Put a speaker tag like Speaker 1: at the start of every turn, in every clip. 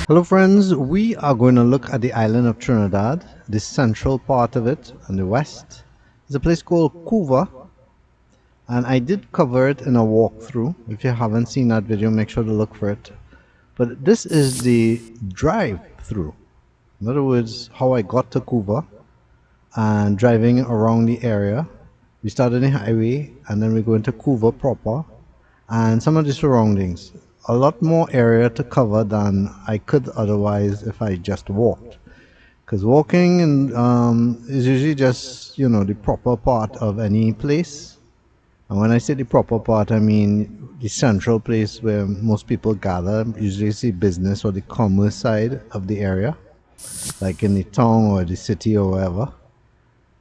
Speaker 1: Hello friends, we are going to look at the island of Trinidad. The central part of it on the west is a place called Couva, and I did cover it in a walkthrough. If you haven't seen that video, make sure to look for it. But this is the drive-through. In other words, how I got to Couva and driving around the area. We started in the highway and then we go into Couva Proper and some of the surroundings. A lot more area to cover than I could otherwise if I just walked. Because walking is usually just, the proper part of any place. And when I say the proper part, I mean the central place where most people gather, usually the business or the commerce side of the area, like in the town or the city or wherever.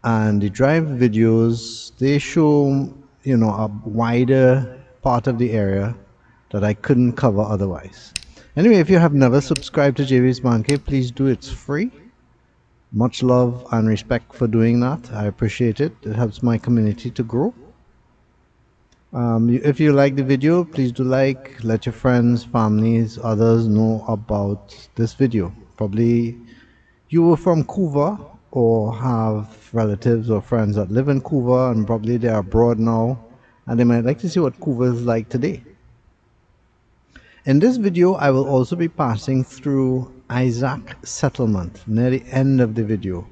Speaker 1: And the drive videos, they show, a wider part of the area that I couldn't cover otherwise. Anyway, if you have never subscribed to JV's Man Cave, please do. It's free. Much love and respect for doing that. I appreciate it. It helps my community to grow. If you like the video, please do like, let your friends, families, others know about this video. Probably you were from Couva or have relatives or friends that live in Couva and probably they're abroad now and they might like to see what Couva is like today. In this video, I will also be passing through Issac Settlement near the end of the video.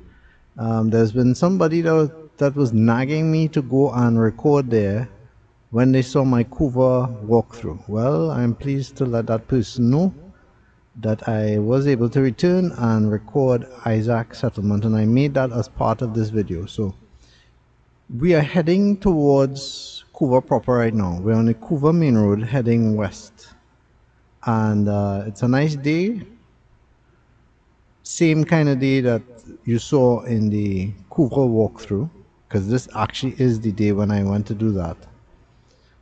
Speaker 1: There's been somebody that was nagging me to go and record there when they saw my Couva walkthrough. Well, I'm pleased to let that person know that I was able to return and record Issac Settlement, and I made that as part of this video. So we are heading towards Couva Proper right now. We're on the Couva Main Road heading west. And it's a nice day, same kind of day that you saw in the Couva walkthrough, because this actually is the day when I went to do that.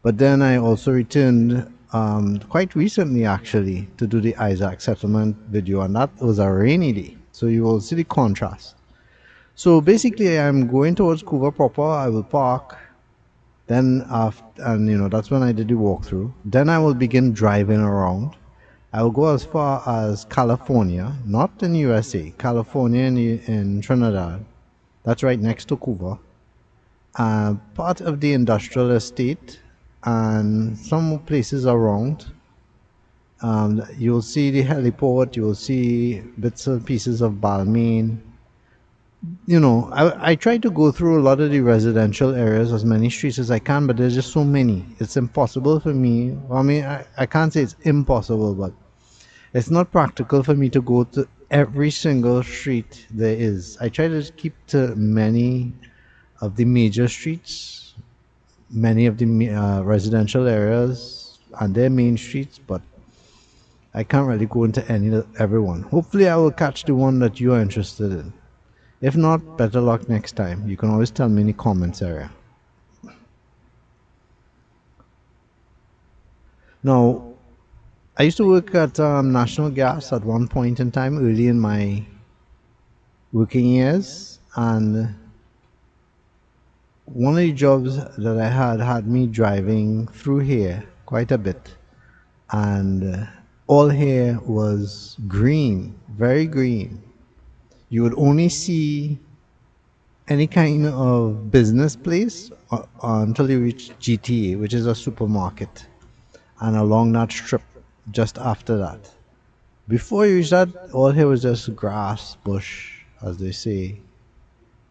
Speaker 1: But then I also returned quite recently actually to do the Issac Settlement video, and that was a rainy day, so you will see the contrast. So basically I'm going towards Couva Proper. I will park, then that's when I did the walkthrough. Then I will begin driving around. I will go as far as California, not in USA, California in Trinidad. That's right next to Couva. Part of the industrial estate and some places around. You'll see the heliport, you'll see bits and pieces of Balmain. I try to go through a lot of the residential areas, as many streets as I can, but there's just so many. It's impossible for me. I mean, I can't say it's impossible, but it's not practical for me to go to every single street there is. I try to keep to many of the major streets, many of the residential areas and their main streets, but I can't really go into everyone. Hopefully I will catch the one that you are interested in. If not, better luck next time. You can always tell me in the comments area. Now, I used to work at National Gas at one point in time early in my working years, and one of the jobs that I had me driving through here quite a bit, and all here was green, very green. You would only see any kind of business place until you reach GTA, which is a supermarket, and along that strip just after that. Before you reach that, all here was just grass, bush, as they say.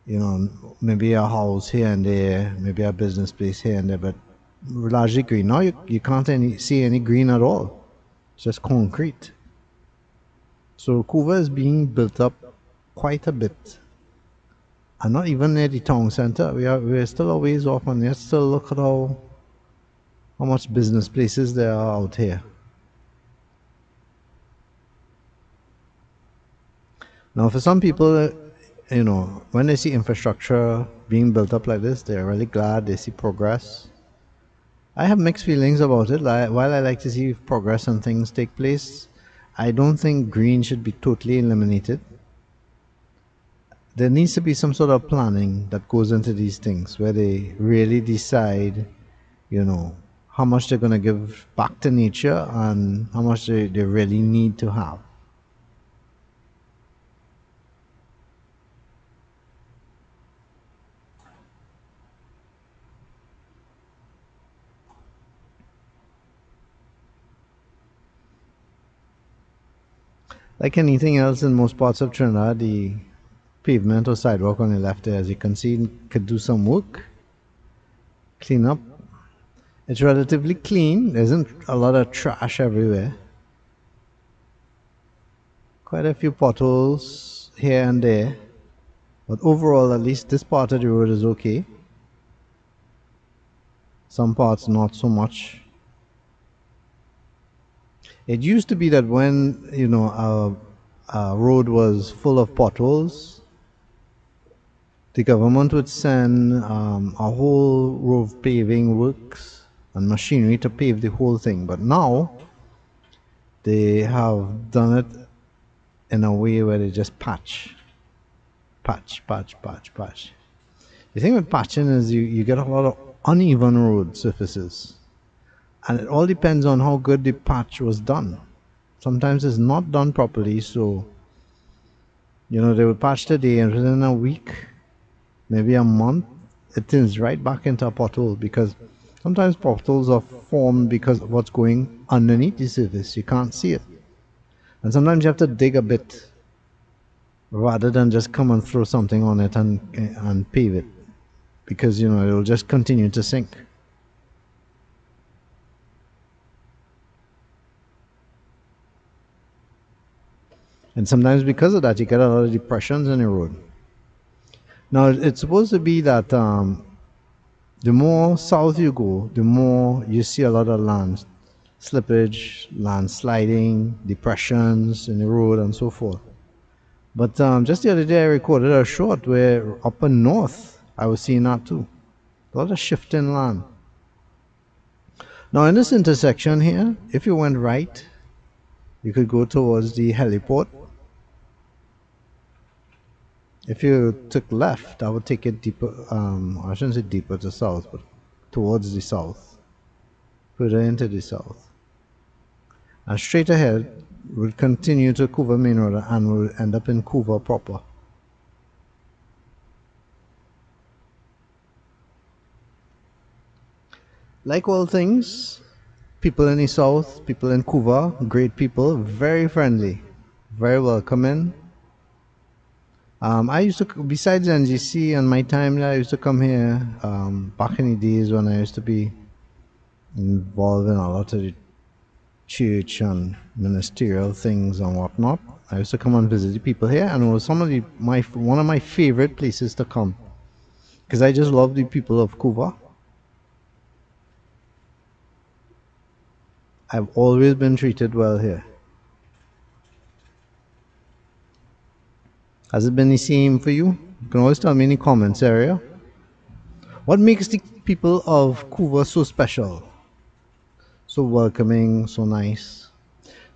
Speaker 1: Maybe a house here and there, maybe a business place here and there, but largely green. Now you can't see any green at all. It's just concrete. So Couva is being built up quite a bit, and not even near the town center. We're still a ways off, and let's still look at how much business places there are out here. Now for some people, when they see infrastructure being built up like this, they're really glad they see progress. I have mixed feelings about it. While I like to see progress and things take place, I don't think green should be totally eliminated. There needs to be some sort of planning that goes into these things where they really decide, how much they're going to give back to nature and how much they really need to have. Like anything else in most parts of Trinidad, the pavement or sidewalk on the left there, as you can see, could do some work, clean up. It's relatively clean. There isn't a lot of trash everywhere. Quite a few potholes here and there. But overall, at least this part of the road is okay. Some parts not so much. It used to be that when, a road was full of potholes, the government would send a whole row of paving works and machinery to pave the whole thing. But now they have done it in a way where they just patch, patch, patch, patch, patch. The thing with patching is you get a lot of uneven road surfaces. And it all depends on how good the patch was done. Sometimes it's not done properly, so they will patch today and within a week, maybe a month, it turns right back into a pothole because sometimes potholes are formed because of what's going underneath the surface. You can't see it. And sometimes you have to dig a bit rather than just come and throw something on it and pave it because it'll just continue to sink. And sometimes because of that, you get a lot of depressions in the road. Now, it's supposed to be that the more south you go, the more you see a lot of land slippage, landsliding, depressions in the road, and so forth. But just the other day, I recorded a shot where up in north, I was seeing that too. A lot of shifting land. Now, in this intersection here, if you went right, you could go towards the heliport. If you took left, I would take it deeper, I shouldn't say deeper to south, but towards the south, further into the south. And straight ahead, we'll continue to Couva Main Road and we'll end up in Couva Proper. Like all things, people in the south, people in Couva, great people, very friendly, very welcoming. I used to, besides NGC and my time there, I used to come here back in the days when I used to be involved in a lot of the church and ministerial things and whatnot. I used to come and visit the people here, and it was one of my favorite places to come because I just love the people of Couva. I've always been treated well here. Has it been the same for you? You can always tell me in the comments area. What makes the people of Couva so special? So welcoming, so nice.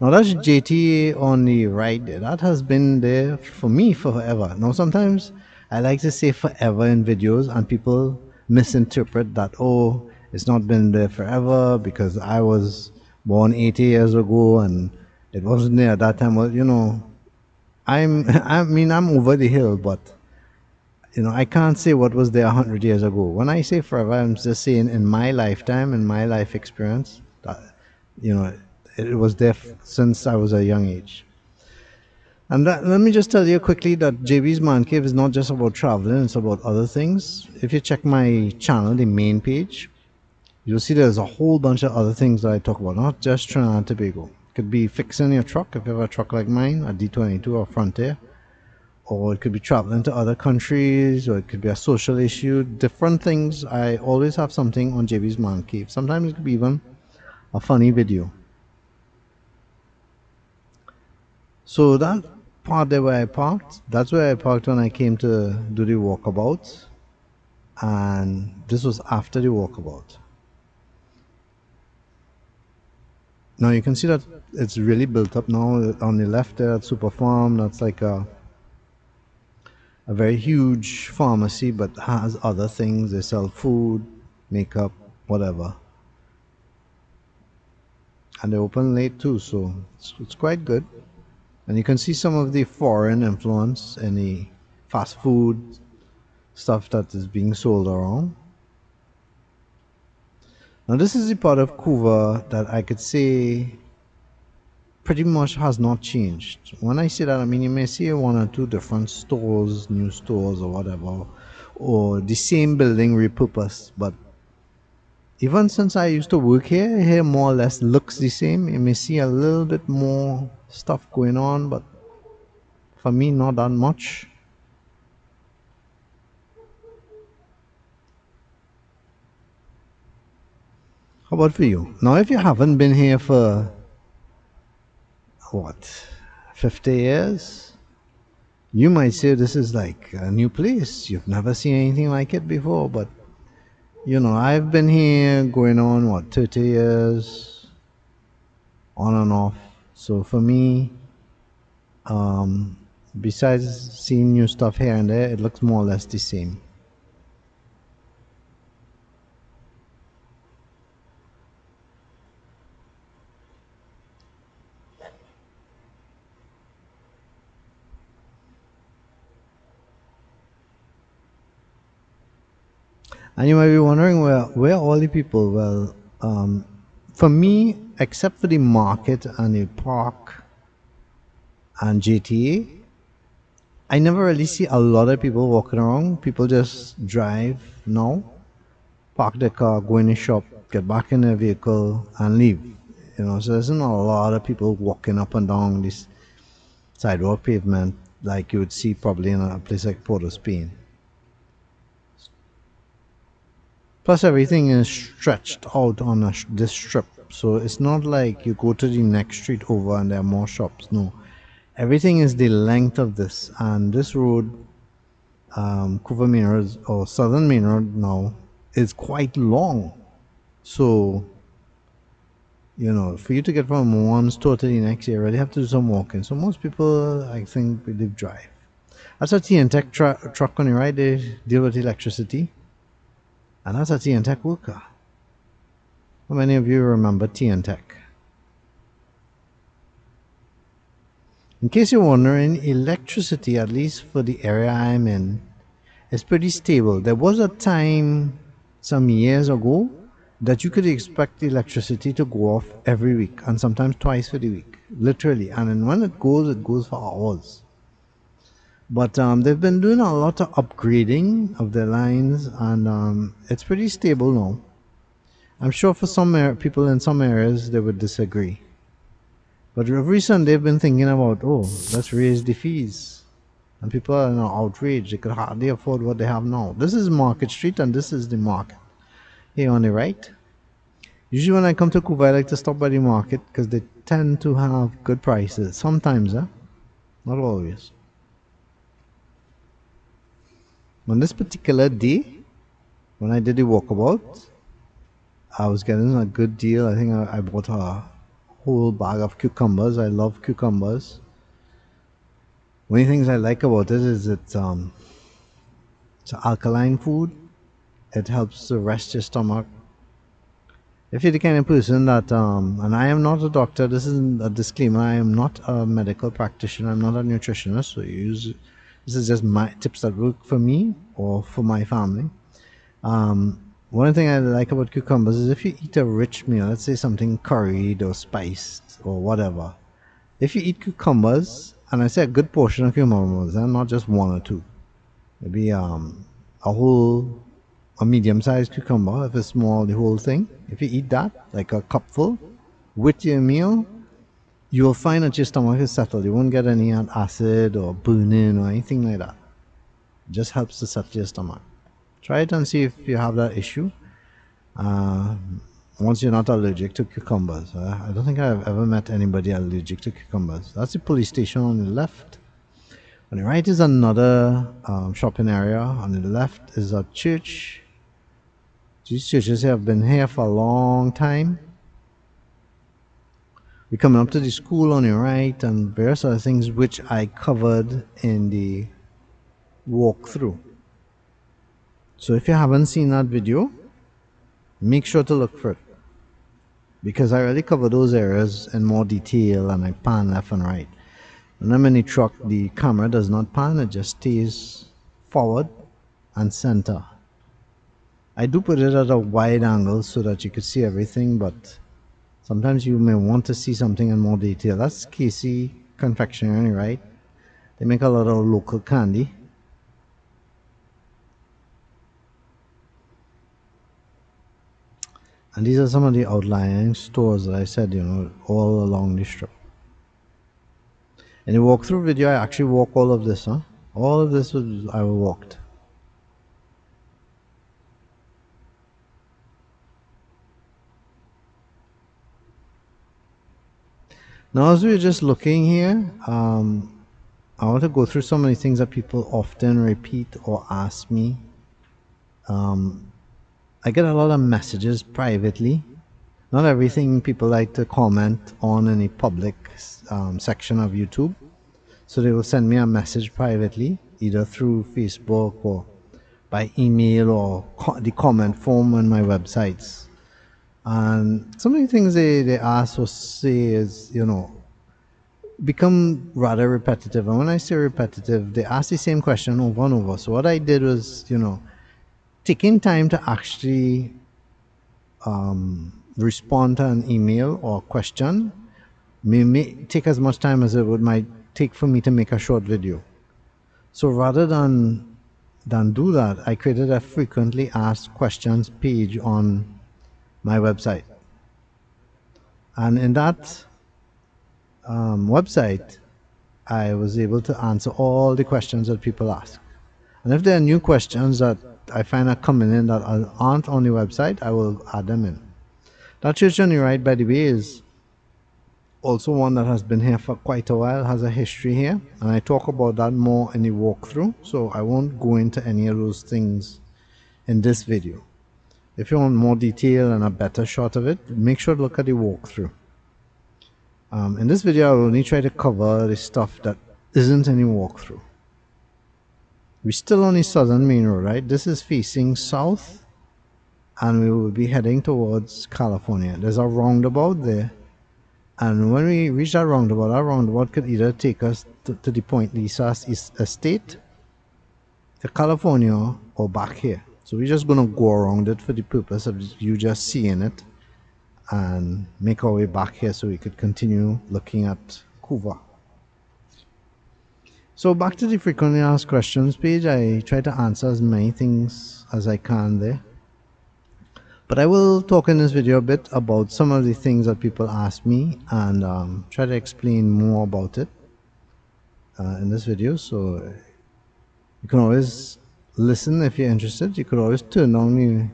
Speaker 1: Now that's JTA on the right there. That has been there for me forever. Now sometimes I like to say forever in videos and people misinterpret that, oh, it's not been there forever because I was born 80 years ago and it wasn't there at that time. Well, I'm over the hill, but I can't say what was there 100 years ago. When I say forever, I'm just saying in my lifetime, in my life experience, that, it was there since I was a young age. And let me just tell you quickly that JB's Man Cave is not just about traveling, it's about other things. If you check my channel, the main page, you'll see there's a whole bunch of other things that I talk about, not just Trinidad and Tobago. It could be fixing your truck, if you have a truck like mine, a D22 or Frontier. Or it could be traveling to other countries, or it could be a social issue, different things. I always have something on JB's Man Cave. Sometimes it could be even a funny video. So that part there where I parked, that's where I parked when I came to do the walkabout. And this was after the walkabout. Now you can see that it's really built up now. On the left there at Super Farm, that's like a very huge pharmacy, but has other things. They sell food, makeup, whatever. And they open late too, so it's quite good. And you can see some of the foreign influence in the fast food stuff that is being sold around. Now this is the part of Couva that I could say pretty much has not changed. When I say that, I mean you may see one or two different stores, new stores or whatever, or the same building repurposed. But even since I used to work here, here more or less looks the same. You may see a little bit more stuff going on, but for me, not that much. How about for you? Now, if you haven't been here for what, 50 years, you might say this is like a new place. You've never seen anything like it before, but I've been here going on what, 30 years on and off. So for me, um, besides seeing new stuff here and there, it looks more or less the same. And you might be wondering where are all the people? Well, for me, except for the market and the park and GTA, I never really see a lot of people walking around. People just drive now, park their car, go in the shop, get back in their vehicle, and leave. So there's not a lot of people walking up and down this sidewalk pavement like you would see probably in a place like Port of Spain. Plus, everything is stretched out on this strip, so it's not like you go to the next street over and there are more shops. No, everything is the length of this, and this road, Couva Main Road or Southern Main Road now, is quite long. So, for you to get from one store to the next, you really have to do some walking. So most people, I think, believe drive. That's a T&Tech truck on the right. They deal with electricity. And that's a T&Tech worker. How many of you remember T&Tech? In case you're wondering, electricity, at least for the area I'm in, is pretty stable. There was a time some years ago that you could expect the electricity to go off every week and sometimes twice for the week, literally. And then when it goes for hours. But they've been doing a lot of upgrading of their lines, and it's pretty stable now. I'm sure for some people in some areas they would disagree. But recently they've been thinking about, oh, let's raise the fees. And people are outraged. They could hardly afford what they have now. This is Market Street and this is the market. Here on the right. Usually when I come to Couva, I like to stop by the market because they tend to have good prices. Sometimes, not always. On this particular day, when I did the walkabout, I was getting a good deal. I think I bought a whole bag of cucumbers. I love cucumbers. One of the things I like about it is it's an alkaline food. It helps to rest your stomach. If you're the kind of person that, and I am not a doctor, this is a disclaimer, I am not a medical practitioner, I'm not a nutritionist, so this is just my tips that work for me or for my family. One thing I like about cucumbers is if you eat a rich meal, let's say something curried or spiced or whatever, if you eat cucumbers, and I say a good portion of cucumbers, and not just one or two, maybe a medium-sized cucumber, if it's small, the whole thing, if you eat that, like a cupful, with your meal, you will find that your stomach is settled. You won't get any acid or burning or anything like that. It just helps to settle your stomach. Try it and see if you have that issue. Once you're not allergic to cucumbers. I don't think I've ever met anybody allergic to cucumbers. That's the police station on the left. On the right is another shopping area. On the left is a church. These churches have been here for a long time. We're coming up to the school on the right and various other things which I covered in the walkthrough. So if you haven't seen that video, make sure to look for it. Because I already covered those areas in more detail and I pan left and right. When I'm in the truck, the camera does not pan, it just stays forward and center. I do put it at a wide angle so that you could see everything, but Sometimes you may want to see something in more detail. That's Casey Confectionery, right? They make a lot of local candy. And these are some of the outlying stores that I said, all along the strip. In the walkthrough video, I actually walk all of this, huh? All of this was I walked. Now, as we're just looking here, I want to go through some of the things that people often repeat or ask me. I get a lot of messages privately. Not everything people like to comment on in the public section of YouTube. So they will send me a message privately, either through Facebook or by email or the comment form on my websites. And some of the things they ask or say is, become rather repetitive. And when I say repetitive, they ask the same question over and over. So what I did was, taking time to actually respond to an email or question may take as much time as it might take for me to make a short video. So rather than do that, I created a frequently asked questions page on my website. And in that website, I was able to answer all the questions that people ask. And if there are new questions that I find are coming in that aren't on the website, I will add them in. That church on the right, by the way, is also one that has been here for quite a while, has a history here, and I talk about that more in the walkthrough, so I won't go into any of those things in this video. If you want more detail and a better shot of it, make sure to look at the walkthrough. In this video, I will only try to cover the stuff that isn't in the walkthrough. We're still on the Southern Main Road, right? This is facing south, and we will be heading towards California. There's a roundabout there, and when we reach that roundabout could either take us to the Point Lisa's estate, to California, or back here. So we're just going to go around it for the purpose of you just seeing it and make our way back here so we could continue looking at Couva. So back to the frequently asked questions page, I try to answer as many things as I can there. But I will talk in this video a bit about some of the things that people ask me and try to explain more about it in this video. So you can always listen if you're interested. You could always turn down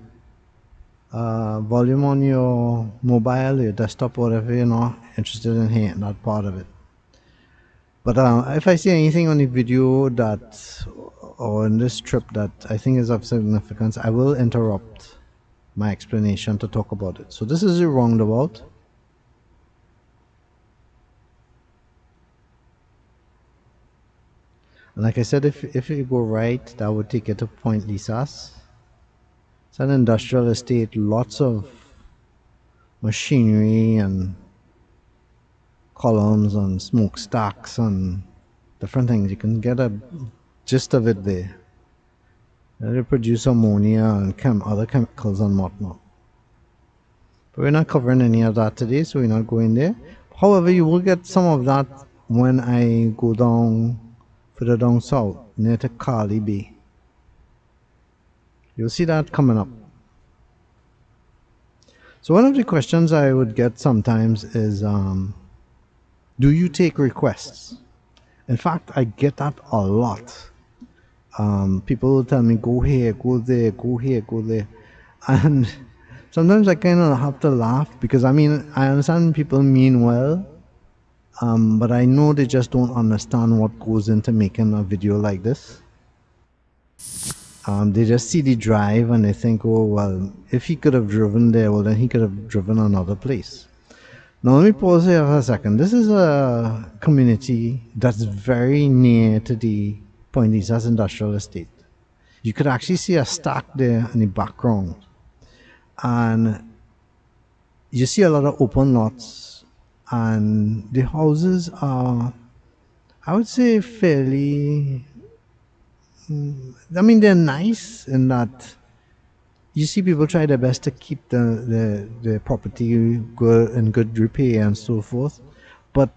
Speaker 1: the volume on your mobile, your desktop, whatever you're not interested in hearing that part of it. But if I see anything on the video or in this trip that I think is of significance, I will interrupt my explanation to talk about it. So this is a roundabout. And like I said, if you go right, that would take you to Point Lisa's. It's an industrial estate, lots of machinery and columns and smokestacks and different things. You can get a gist of it there. They produce ammonia and other chemicals and whatnot. But we're not covering any of that today, so we're not going there. However, you will get some of that when I go down, further down south, near to Carli Bay. You'll see that coming up. So one of the questions I would get sometimes is, do you take requests? In fact, I get that a lot. People will tell me, go here, go there, go here, go there. And sometimes I kind of have to laugh because, I understand people mean well, but I know they just don't understand what goes into making a video like this. They just see the drive and they think, oh, well, if he could have driven there, well, then he could have driven another place. Now, let me pause here for a second. This is a community that's very near to the Point Lisa's industrial estate. You could actually see a stack there in the background. And you see a lot of open lots. And the houses are, I would say, fairly... they're nice in that you see people try their best to keep the property good in good repair and so forth. But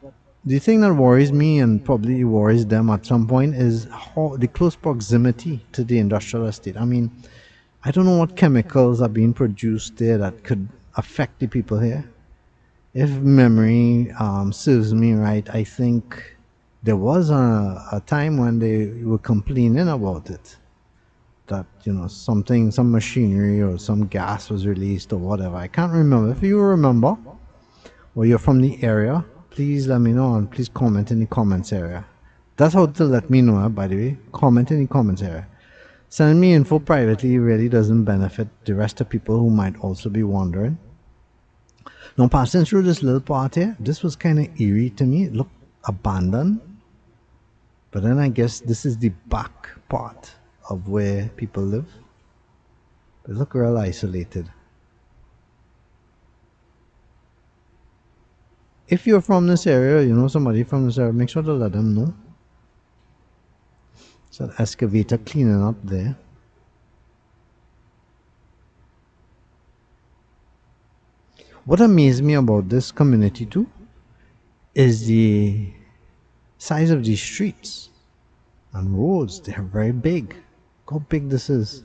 Speaker 1: the thing that worries me and probably worries them at some point is how the close proximity to the industrial estate. I mean, I don't know what chemicals are being produced there that could affect the people here. If memory serves me right, I think there was a time when they were complaining about it, that something, some machinery or some gas was released or whatever. I can't remember. If you remember or you're from the area, please let me know and please comment in the comments area. That's how to let me know, by the way. Comment in the comments area. Sending me info privately really doesn't benefit the rest of people who might also be wondering. Now, passing through this little part here, this was kind of eerie to me. It looked abandoned. But then I guess this is the back part of where people live. They look real isolated. If you're from this area, you know somebody from this area, make sure to let them know. It's an excavator cleaning up there. What amazed me about this community too is the size of these streets and roads. They're very big. Look how big this is.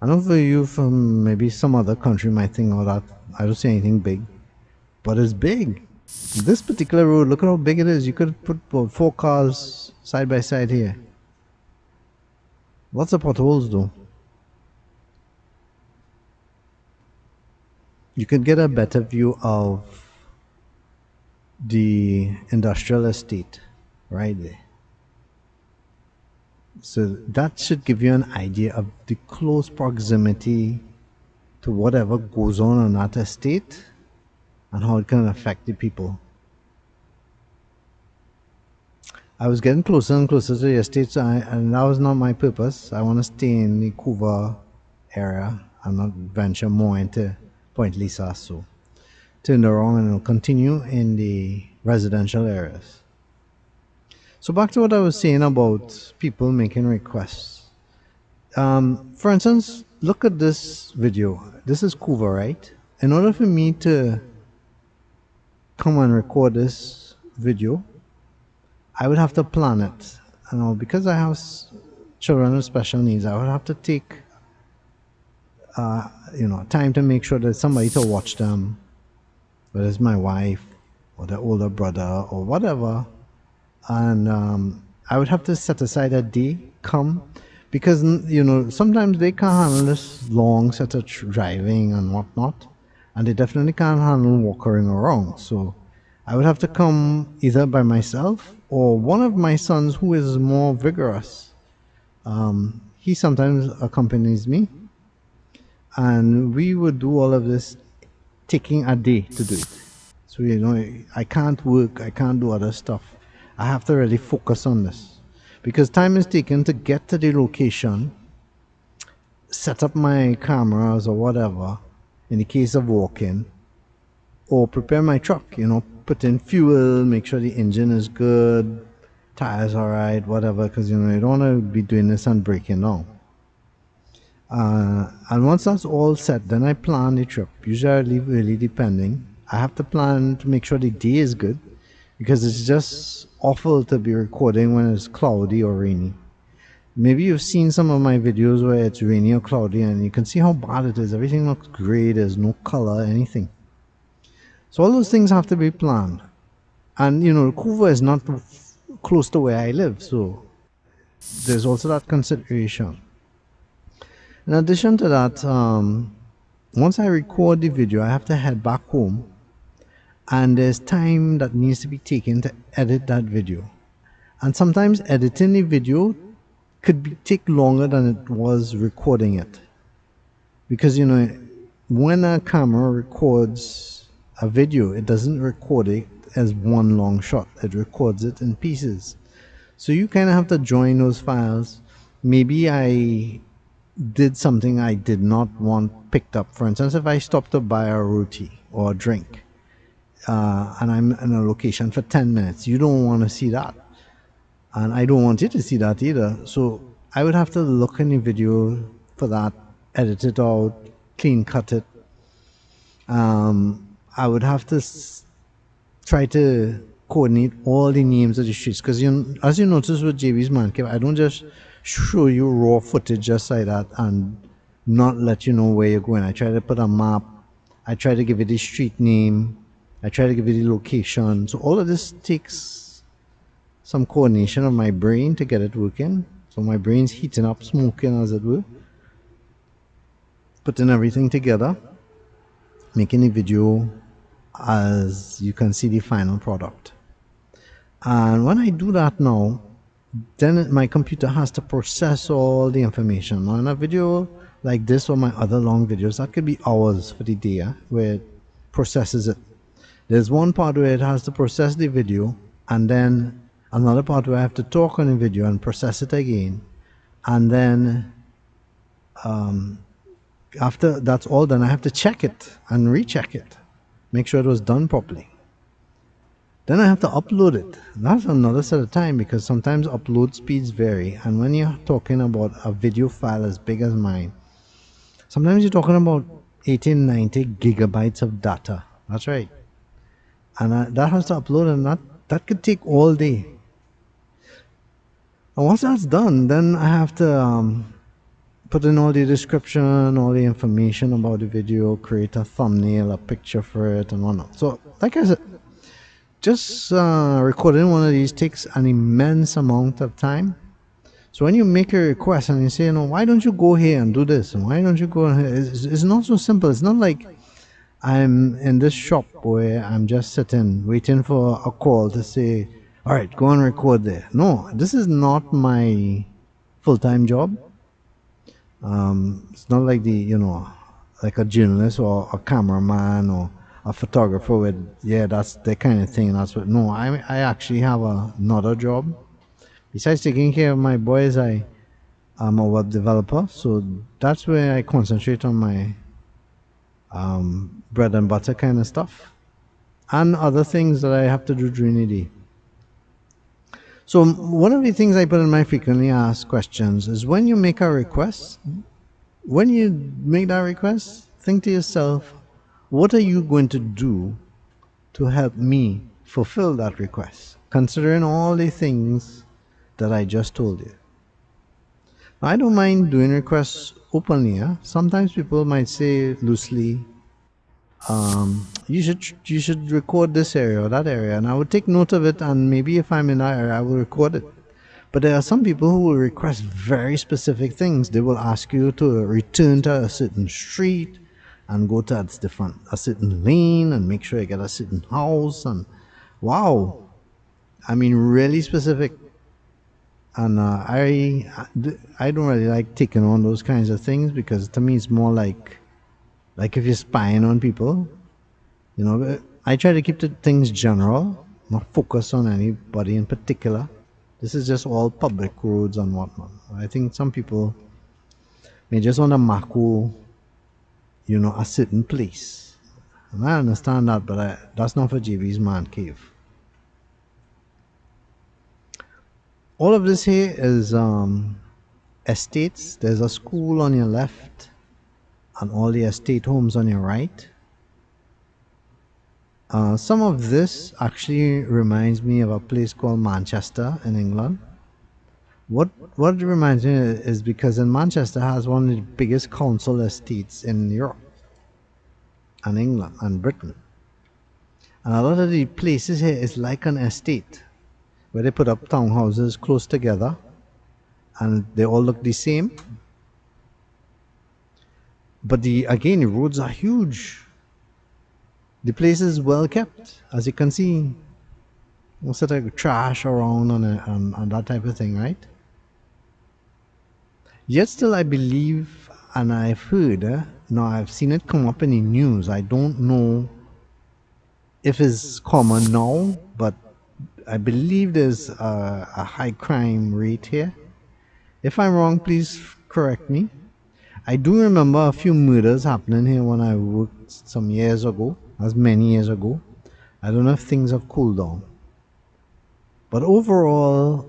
Speaker 1: I know for you from maybe some other country might think, oh, that I don't see anything big, but it's big. This particular road, look at how big it is. You could put about 4 cars side by side here. Lots of potholes though. You could get a better view of the industrial estate right there. So that should give you an idea of the close proximity to whatever goes on that estate and how it can affect the people. I was getting closer and closer to the estate, and that was not my purpose. I want to stay in the Couva area and not venture more into Point Lisa. So turn around and I'll continue in the residential areas. So back to what I was saying about people making requests. For instance, look at this video. This is Couva, right? In order for me to come and record this video, I would have to plan it. Because I have children with special needs, I would have to take time to make sure there's somebody to watch them, whether it's my wife or the older brother or whatever. And I would have to set aside a day, because sometimes they can't handle this long set of driving and whatnot, and they definitely can't handle walking around. So I would have to come either by myself or one of my sons who is more vigorous. He sometimes accompanies me, and we would do all of this taking a day to do it. So I can't work, I can't do other stuff. I have to really focus on this because time is taken to get to the location, set up my cameras or whatever in the case of walking, or prepare my truck, put in fuel, make sure the engine is good, tires all right, whatever, because you don't want to be doing this and breaking down. And once that's all set, then I plan the trip. Usually I leave early, depending. I have to plan to make sure the day is good, because it's just awful to be recording when it's cloudy or rainy. Maybe you've seen some of my videos where it's rainy or cloudy and you can see how bad it is. Everything looks gray, there's no color, anything. So all those things have to be planned. And Couva is not close to where I live, so there's also that consideration. In addition to that, once I record the video, I have to head back home, and there's time that needs to be taken to edit that video. And sometimes editing the video could take longer than it was recording it, because when a camera records a video, it doesn't record it as one long shot, it records it in pieces. So you kind of have to join those files. Maybe I did something I did not want picked up. For instance, if I stopped to buy a roti or a drink, and I'm in a location for 10 minutes, you don't want to see that, and I don't want you to see that either. So I would have to look in the video for that edit it out, clean cut it. I would have to try to coordinate all the names of the streets because as you notice with JB's Man Cave, I don't just show you raw footage just like that and not let you know where you're going. I try to put a map. I try to give you the street name. I try to give you the location. So all of this takes some coordination of my brain to get it working. So my brain's heating up, smoking as it were, putting everything together, making the video as you can see the final product. And when I do that now, then my computer has to process all the information. Now in a video like this or my other long videos, that could be hours for the day where it processes it. There's one part where it has to process the video, and then another part where I have to talk on the video and process it again. And then after that's all done, I have to check it and recheck it, make sure it was done properly. Then I have to upload it. That's another set of time because sometimes upload speeds vary. And when you're talking about a video file as big as mine, sometimes you're talking about 18, 90 gigabytes of data. That's right. And that has to upload, and that could take all day. And once that's done, then I have to put in all the description, all the information about the video, create a thumbnail, a picture for it, and whatnot. So, like I said, just recording one of these takes an immense amount of time. So when you make a request and you say, why don't you go here and do this, and why don't you go here, it's not so simple. It's not like I'm in this shop where I'm just sitting waiting for a call to say, all right, go and record there. No, this is not my full-time job. It's not like like a journalist or a cameraman or a photographer with, that's the kind of thing. That's what. No, I actually have another job. Besides taking care of my boys, I'm a web developer, so that's where I concentrate on my bread and butter kind of stuff and other things that I have to do during the day. So one of the things I put in my frequently asked questions is when you make a request, when you make that request, think to yourself, what are you going to do to help me fulfill that request, considering all the things that I just told you? I don't mind doing requests openly. Sometimes people might say loosely, you should record this area or that area, and I would take note of it, and maybe if I'm in that area, I will record it. But there are some people who will request very specific things. They will ask you to return to a certain street and go to a certain lane and make sure you get a certain house. And wow, I mean, really specific. And I don't really like taking on those kinds of things because to me it's more like if you're spying on people. I try to keep the things general, not focus on anybody in particular. This is just all public roads and whatnot. I think some people may just want to mark a certain place. And I understand that, but that's not for JB's Man Cave. All of this here is estates. There's a school on your left and all the estate homes on your right. Some of this actually reminds me of a place called Manchester in England. What it reminds me is because in Manchester has one of the biggest council estates in Europe and England and Britain. And a lot of the places here is like an estate where they put up townhouses close together and they all look the same. But again, the roads are huge. The place is well kept, as you can see. No sort of trash around and that type of thing, right? Yet still I believe, and I've heard, now I've seen it come up in the news. I don't know if it's common now, but I believe there's a high crime rate here. If I'm wrong, please correct me. I do remember a few murders happening here when I worked some years ago, as many years ago. I don't know if things have cooled down. But overall,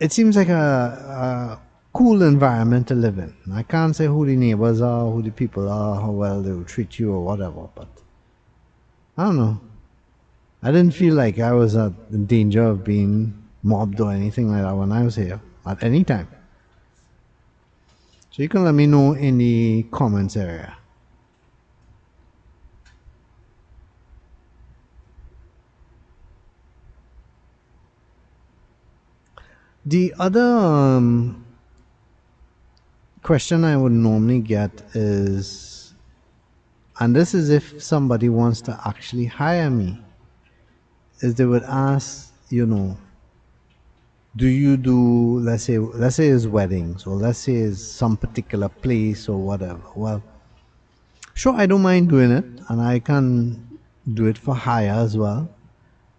Speaker 1: it seems like a cool environment to live in. I can't say who the neighbors are, who the people are, how well they will treat you or whatever, but I don't know. I didn't feel like I was in danger of being mobbed or anything like that when I was here at any time. So you can let me know in the comments area. The other question I would normally get is, and this is if somebody wants to actually hire me, is they would ask, do you do, let's say it's weddings, or let's say it's some particular place or whatever. Well, sure, I don't mind doing it, and I can do it for hire as well,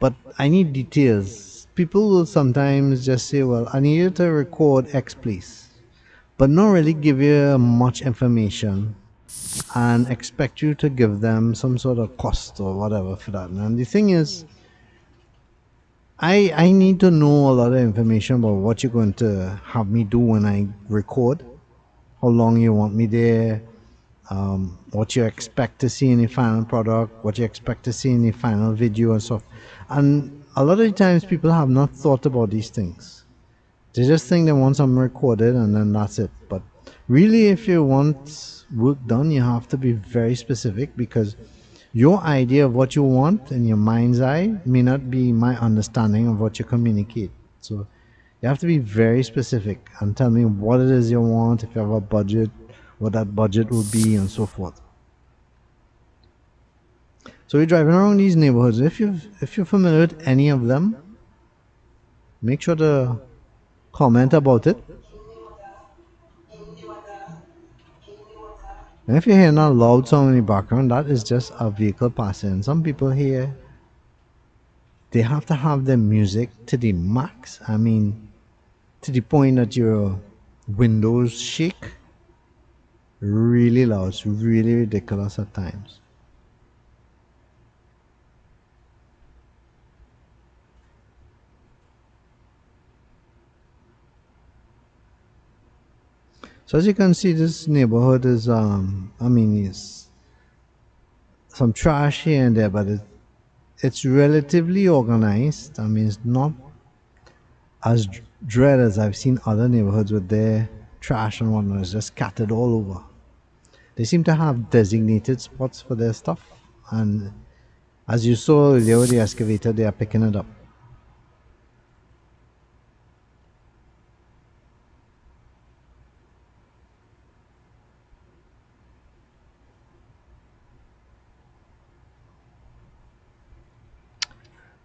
Speaker 1: but I need details. People will sometimes just say, well, I need you to record X place, but not really give you much information and expect you to give them some sort of cost or whatever for that. And the thing is, I need to know a lot of information about what you're going to have me do when I record, how long you want me there, what you expect to see in the final product, what you expect to see in the final video and stuff. And a lot of the times people have not thought about these things. They just think they want something recorded and then that's it. But really, if you want work done, you have to be very specific, because your idea of what you want in your mind's eye may not be my understanding of what you communicate. So you have to be very specific and tell me what it is you want, if you have a budget, what that budget will be, and so forth. So you're driving around these neighborhoods. If you're familiar with any of them, make sure to comment about it. And if you're hearing a loud sound in the background, that is just a vehicle passing. Some people here, they have to have their music to the max. I mean, to the point that your windows shake really loud. It's really ridiculous at times. So as you can see, this neighborhood is, I mean, it's some trash here and there, but it's relatively organized. I mean, it's not as dread as I've seen other neighborhoods with their trash and whatnot. It's just scattered all over. They seem to have designated spots for their stuff, and as you saw earlier with the excavator, they are picking it up.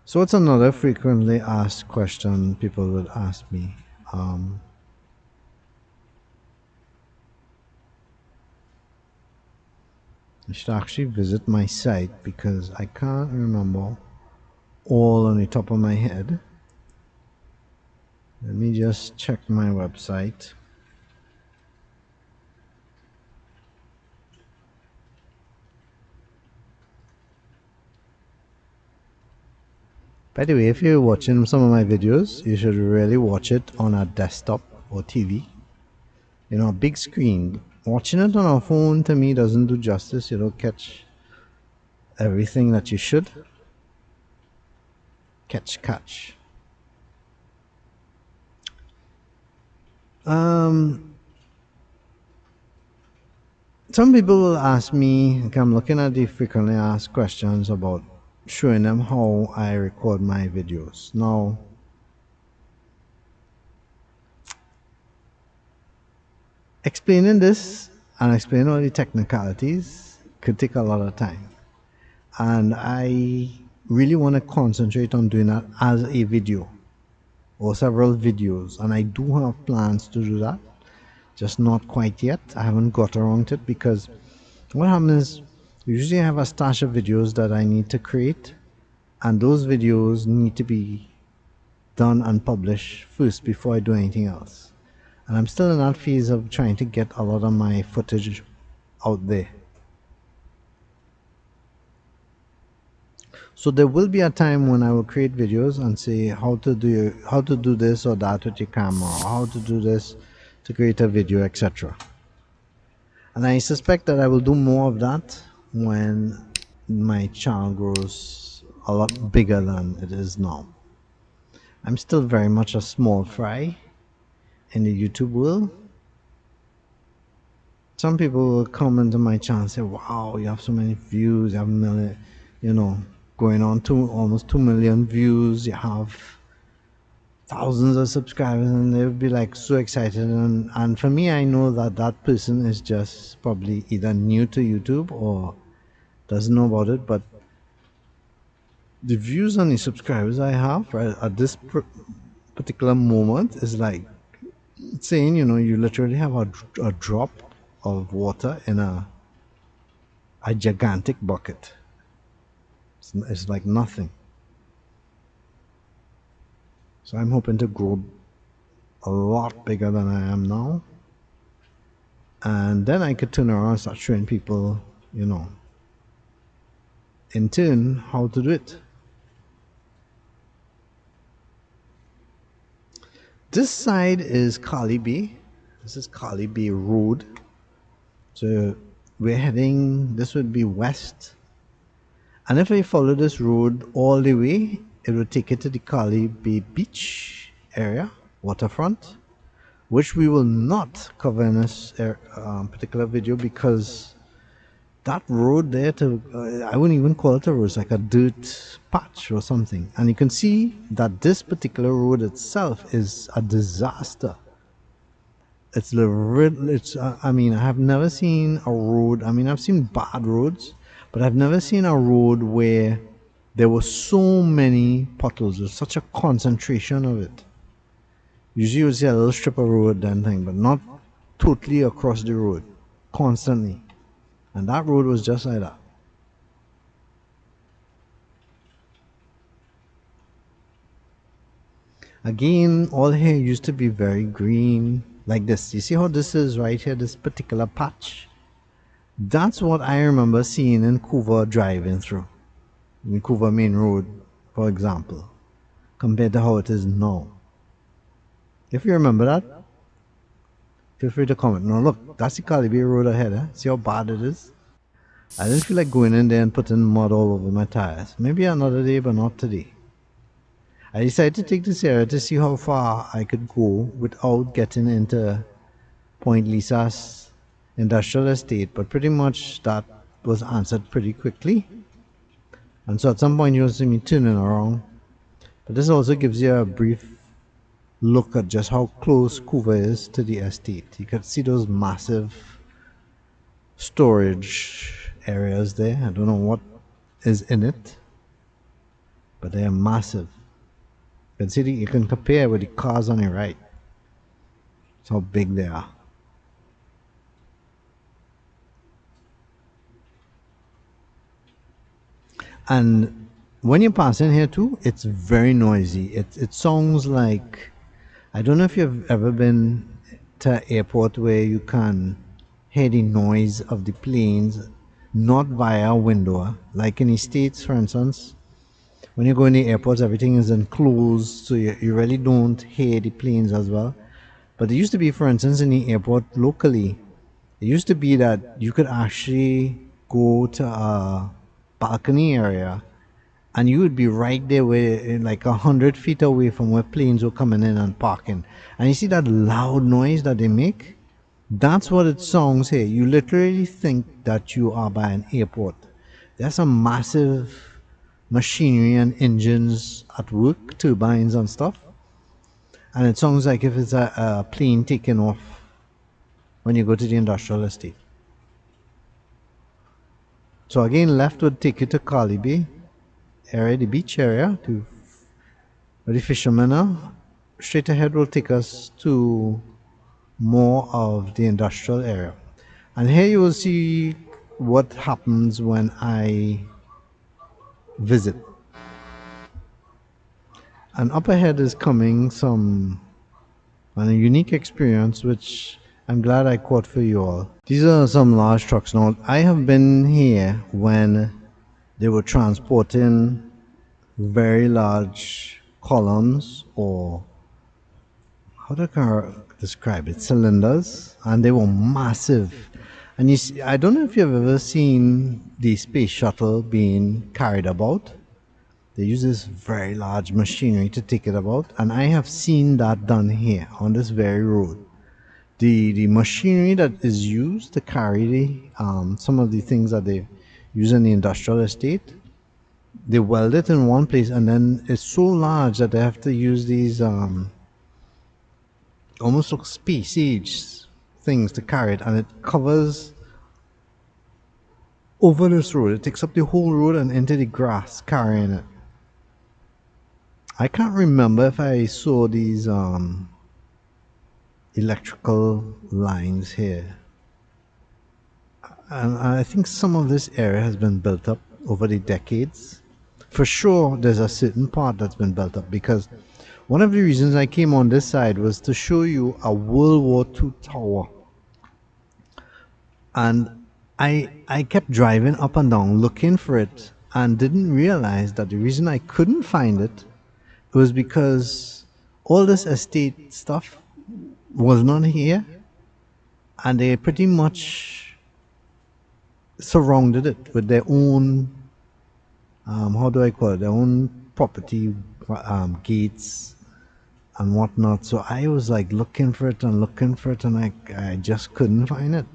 Speaker 1: So what's another frequently asked question people would ask me? I should actually visit my site because I can't remember all on the top of my head. Let me just check my website. By the way, if you're watching some of my videos, you should really watch it on a desktop or TV. A big screen. Watching it on a phone to me doesn't do justice. You don't catch everything that you should. Catch. Some people will ask me, like, I'm looking at the frequently asked questions about showing them how I record my videos. Now, explaining this and explaining all the technicalities could take a lot of time. And I really want to concentrate on doing that as a video or several videos. And I do have plans to do that, just not quite yet. I haven't got around to it because what happens is usually I have a stash of videos that I need to create, and those videos need to be done and published first before I do anything else. And I'm still in that phase of trying to get a lot of my footage out there. So there will be a time when I will create videos and say how to do this or that with your camera, or how to do this to create a video, etc. And I suspect that I will do more of that when my channel grows a lot bigger than it is now. I'm still very much a small fry in the YouTube world. Some people will comment on my channel and say, wow, you have so many views, you have a million, going on to almost 2 million views, you have thousands of subscribers, and they'll be like so excited. And for me, I know that that person is just probably either new to YouTube or doesn't know about it. But the views and the subscribers I have right at this particular moment is like saying, you literally have a drop of water in a gigantic bucket. It's like nothing. So I'm hoping to grow a lot bigger than I am now, and then I could turn around and start showing people, in turn, how to do it. This side is Carli Bay. This is Carli Bay Road. So we're heading, this would be west. And if I follow this road all the way, it will take you to the Carli Bay beach area, waterfront, which we will not cover in this particular video, because that road there, I wouldn't even call it a road, it's like a dirt patch or something. And you can see that this particular road itself is a disaster. I mean, I have never seen a road, I mean, I've seen bad roads, but I've never seen a road where there were so many potholes. There's such a concentration of it. Usually you see a little strip of road and thing, but not totally across the road, constantly. And that road was just like that. Again, all here used to be very green, like this. You see how this is right here, this particular patch? That's what I remember seeing in Couva driving through, in Couva Main Road, for example, compared to how it is now. If you remember that, feel free to comment. Now look, that's the Carli Bay Road ahead. See how bad it is? I didn't feel like going in there and putting mud all over my tires. Maybe another day, but not today. I decided to take this area to see how far I could go without getting into Point Lisa's industrial estate, but pretty much that was answered pretty quickly. And so at some point you'll see me turning around. But this also gives you a brief look at just how close Couva is to the estate. You can see those massive storage areas there. I don't know what is in it, but they are massive. You can see you can compare with the cars on your right. That's how big they are. And when you're passing here too, it's very noisy. It sounds like, I don't know if you've ever been to an airport where you can hear the noise of the planes, not via a window. Like in the States, for instance, when you go in the airports, everything is enclosed, so you really don't hear the planes as well. But it used to be, for instance, in the airport locally, it used to be that you could actually go to a balcony area and you would be right there where, like 100 feet away from where planes were coming in and parking. And you see that loud noise that they make? That's what it sounds here. You literally think that you are by an airport. There's some massive machinery and engines at work, turbines and stuff. And it sounds like if it's a plane taking off when you go to the industrial estate. So again, left would take you to Carli Bay area, the beach area, to where the fishermen are. Straight ahead will take us to more of the industrial area. And here you will see what happens when I visit. And up ahead is coming a unique experience which I'm glad I caught for you all. These are some large trucks. Now I have been here when they were transporting very large columns, or how do I describe it? Cylinders, and they were massive. And you see, I don't know if you've ever seen the space shuttle being carried about. They use this very large machinery to take it about, and I have seen that done here on this very road. The machinery that is used to carry some of the things that they use in the industrial estate, they weld it in one place, and then it's so large that they have to use these almost like space age things to carry it, and it covers over this road. It takes up the whole road and into the grass carrying it. I can't remember if I saw these electrical lines here. And I think some of this area has been built up over the decades. For sure, there's a certain part that's been built up, because one of the reasons I came on this side was to show you a World War II tower. And I kept driving up and down looking for it, and didn't realize that the reason I couldn't find it was because all this estate stuff was not here, and they pretty much surrounded it with their own, how do I call it, their own property, gates and whatnot. So I was like looking for it and looking for it, and I just couldn't find it.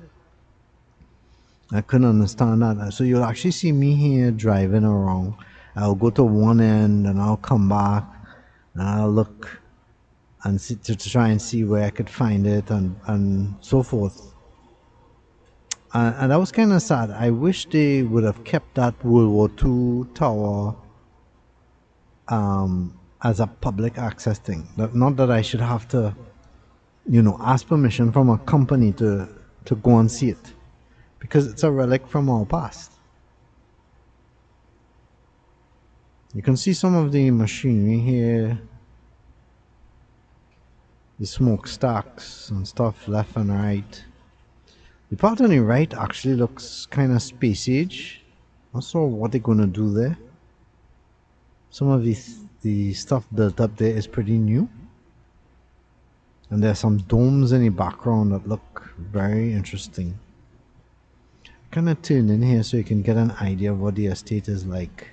Speaker 1: I couldn't understand that. So you'll actually see me here driving around. I'll go to one end and I'll come back and I'll look and see, to try and see where I could find it, and so forth. And that was kind of sad. I wish they would have kept that World War II tower as a public access thing. Not that I should have to, ask permission from a company to go and see it, because it's a relic from our past. You can see some of the machinery here, the smokestacks and stuff left and right. The part on the right actually looks kind of space age. Not sure what they're going to do there. Some of the stuff built up there is pretty new. And there's some domes in the background that look very interesting. Kind of turn in here so you can get an idea of what the estate is like.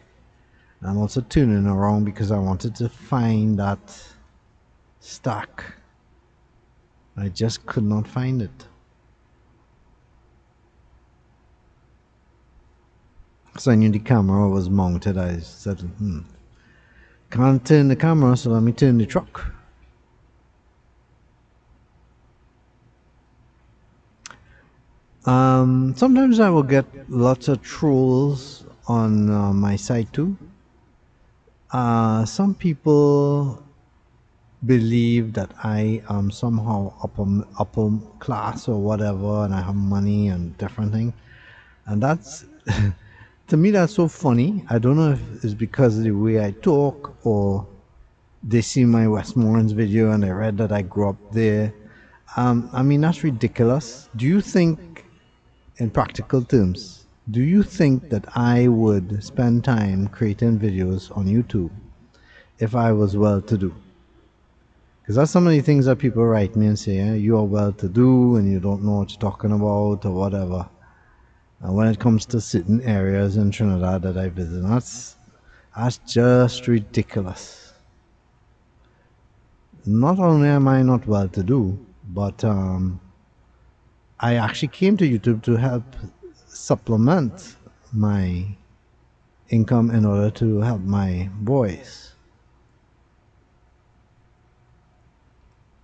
Speaker 1: I'm also turning around because I wanted to find that stack. I just could not find it. So I knew the camera was mounted. I said, can't turn the camera, so let me turn the truck. Sometimes I will get lots of trolls on my site too. Some people believe that I am somehow upper class or whatever, and I have money and different things, and that's to me that's so funny. I don't know if it's because of the way I talk, or they see my Westmoreland's video and they read that I grew up there. I mean, that's ridiculous. Do you think, in practical terms, do you think that I would spend time creating videos on YouTube if I was well to do? Because that's some of the things that people write me and say, you are well to do and you don't know what you're talking about or whatever. And when it comes to certain areas in Trinidad that I visit, that's just ridiculous. Not only am I not well to do, but I actually came to YouTube to help supplement my income in order to help my boys.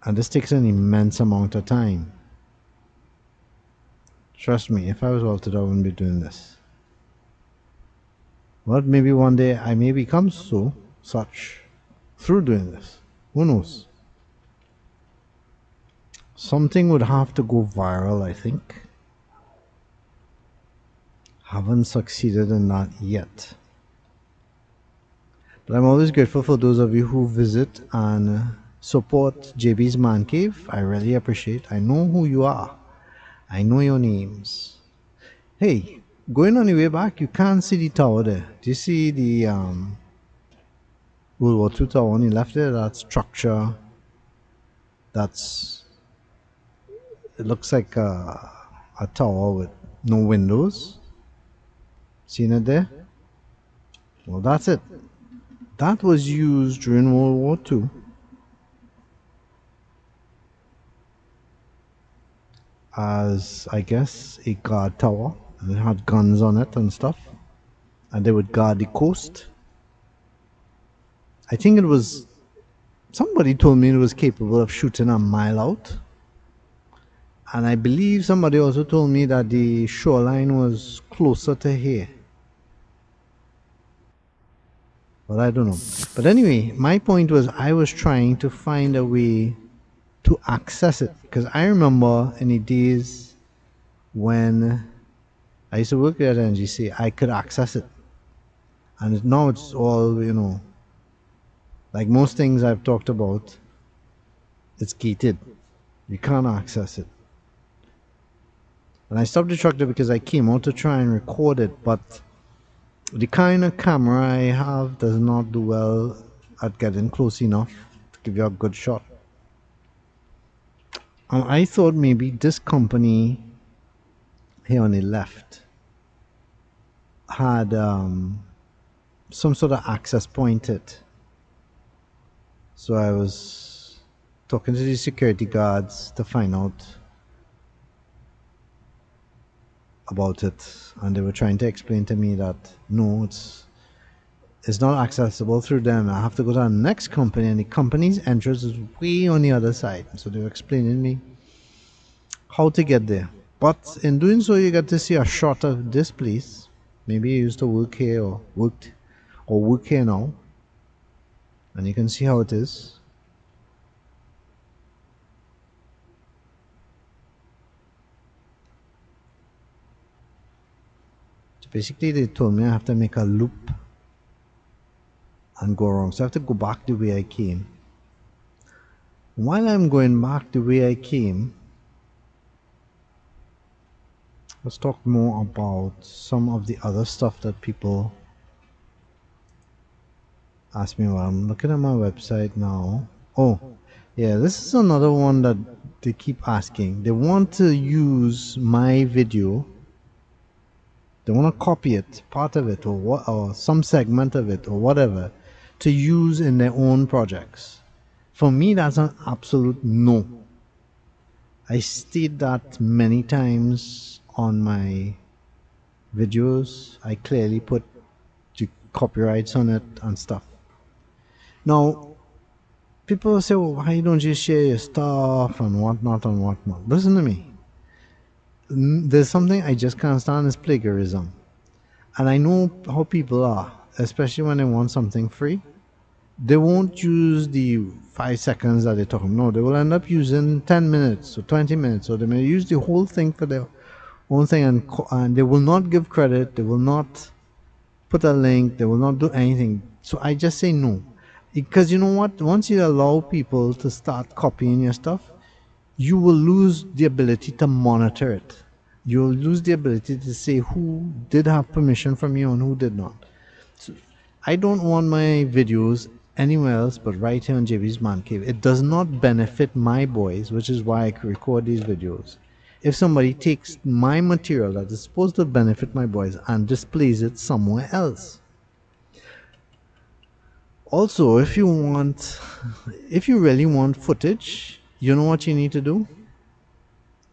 Speaker 1: And this takes an immense amount of time. Trust me, if I was well to do, I wouldn't be doing this. But maybe one day I may become such through doing this. Who knows? Something would have to go viral, I think. Haven't succeeded in that yet. But I'm always grateful for those of you who visit and support JB's Man Cave. I really appreciate. I know who you are. I know your names. Hey, going on the way back, you can't see the tower there. Do you see the World War II tower. When he left it, that structure, that's it looks like a tower with no windows. Seen it there? Well, that's it. That was used during World War II as, I guess, a guard tower. And it had guns on it and stuff. And they would guard the coast. I think it was, somebody told me it was capable of shooting a mile out. And I believe somebody also told me that the shoreline was closer to here. But I don't know. But anyway, my point was I was trying to find a way to access it. Because I remember in the days when I used to work at NGC, I could access it. And now it's all, like most things I've talked about, it's gated. You can't access it. And I stopped the tractor because I came out to try and record it, but the kind of camera I have does not do well at getting close enough to give you a good shot. And I thought maybe this company here on the left had some sort of access point it. So I was talking to the security guards to find out about it, and they were trying to explain to me that no, it's not accessible through them. I have to go to the next company, and the company's entrance is way on the other side. So they were explaining to me how to get there. But in doing so, you get to see a shot of this place. Maybe you used to work here or work here now, and you can see how it is. So basically, they told me I have to make a loop and go around. So I have to go back the way I came. While I'm going back the way I came, let's talk more about some of the other stuff that people ask me about. I'm looking at my website now. Oh, yeah, this is another one that they keep asking. They want to use my video. They want to copy it, part of it, or some segment of it, or whatever, to use in their own projects. For me, that's an absolute no. I state that many times on my videos. I clearly put the copyrights on it and stuff. Now, people say, well, why don't you share your stuff and whatnot and whatnot? Listen to me. There's something I just can't stand is plagiarism. And I know how people are, especially when they want something free. They won't use the 5 seconds that they're talking. No, they will end up using 10 minutes or 20 minutes, or they may use the whole thing for their own thing, and they will not give credit, they will not put a link, they will not do anything. So I just say no. Because you know what? Once you allow people to start copying your stuff, you will lose the ability to monitor it. You'll lose the ability to say who did have permission from you and who did not. So I don't want my videos anywhere else but right here on JB's Man Cave. It does not benefit my boys, which is why I record these videos. If somebody takes my material that is supposed to benefit my boys and displays it somewhere else. Also, if you really want footage, you know what you need to do?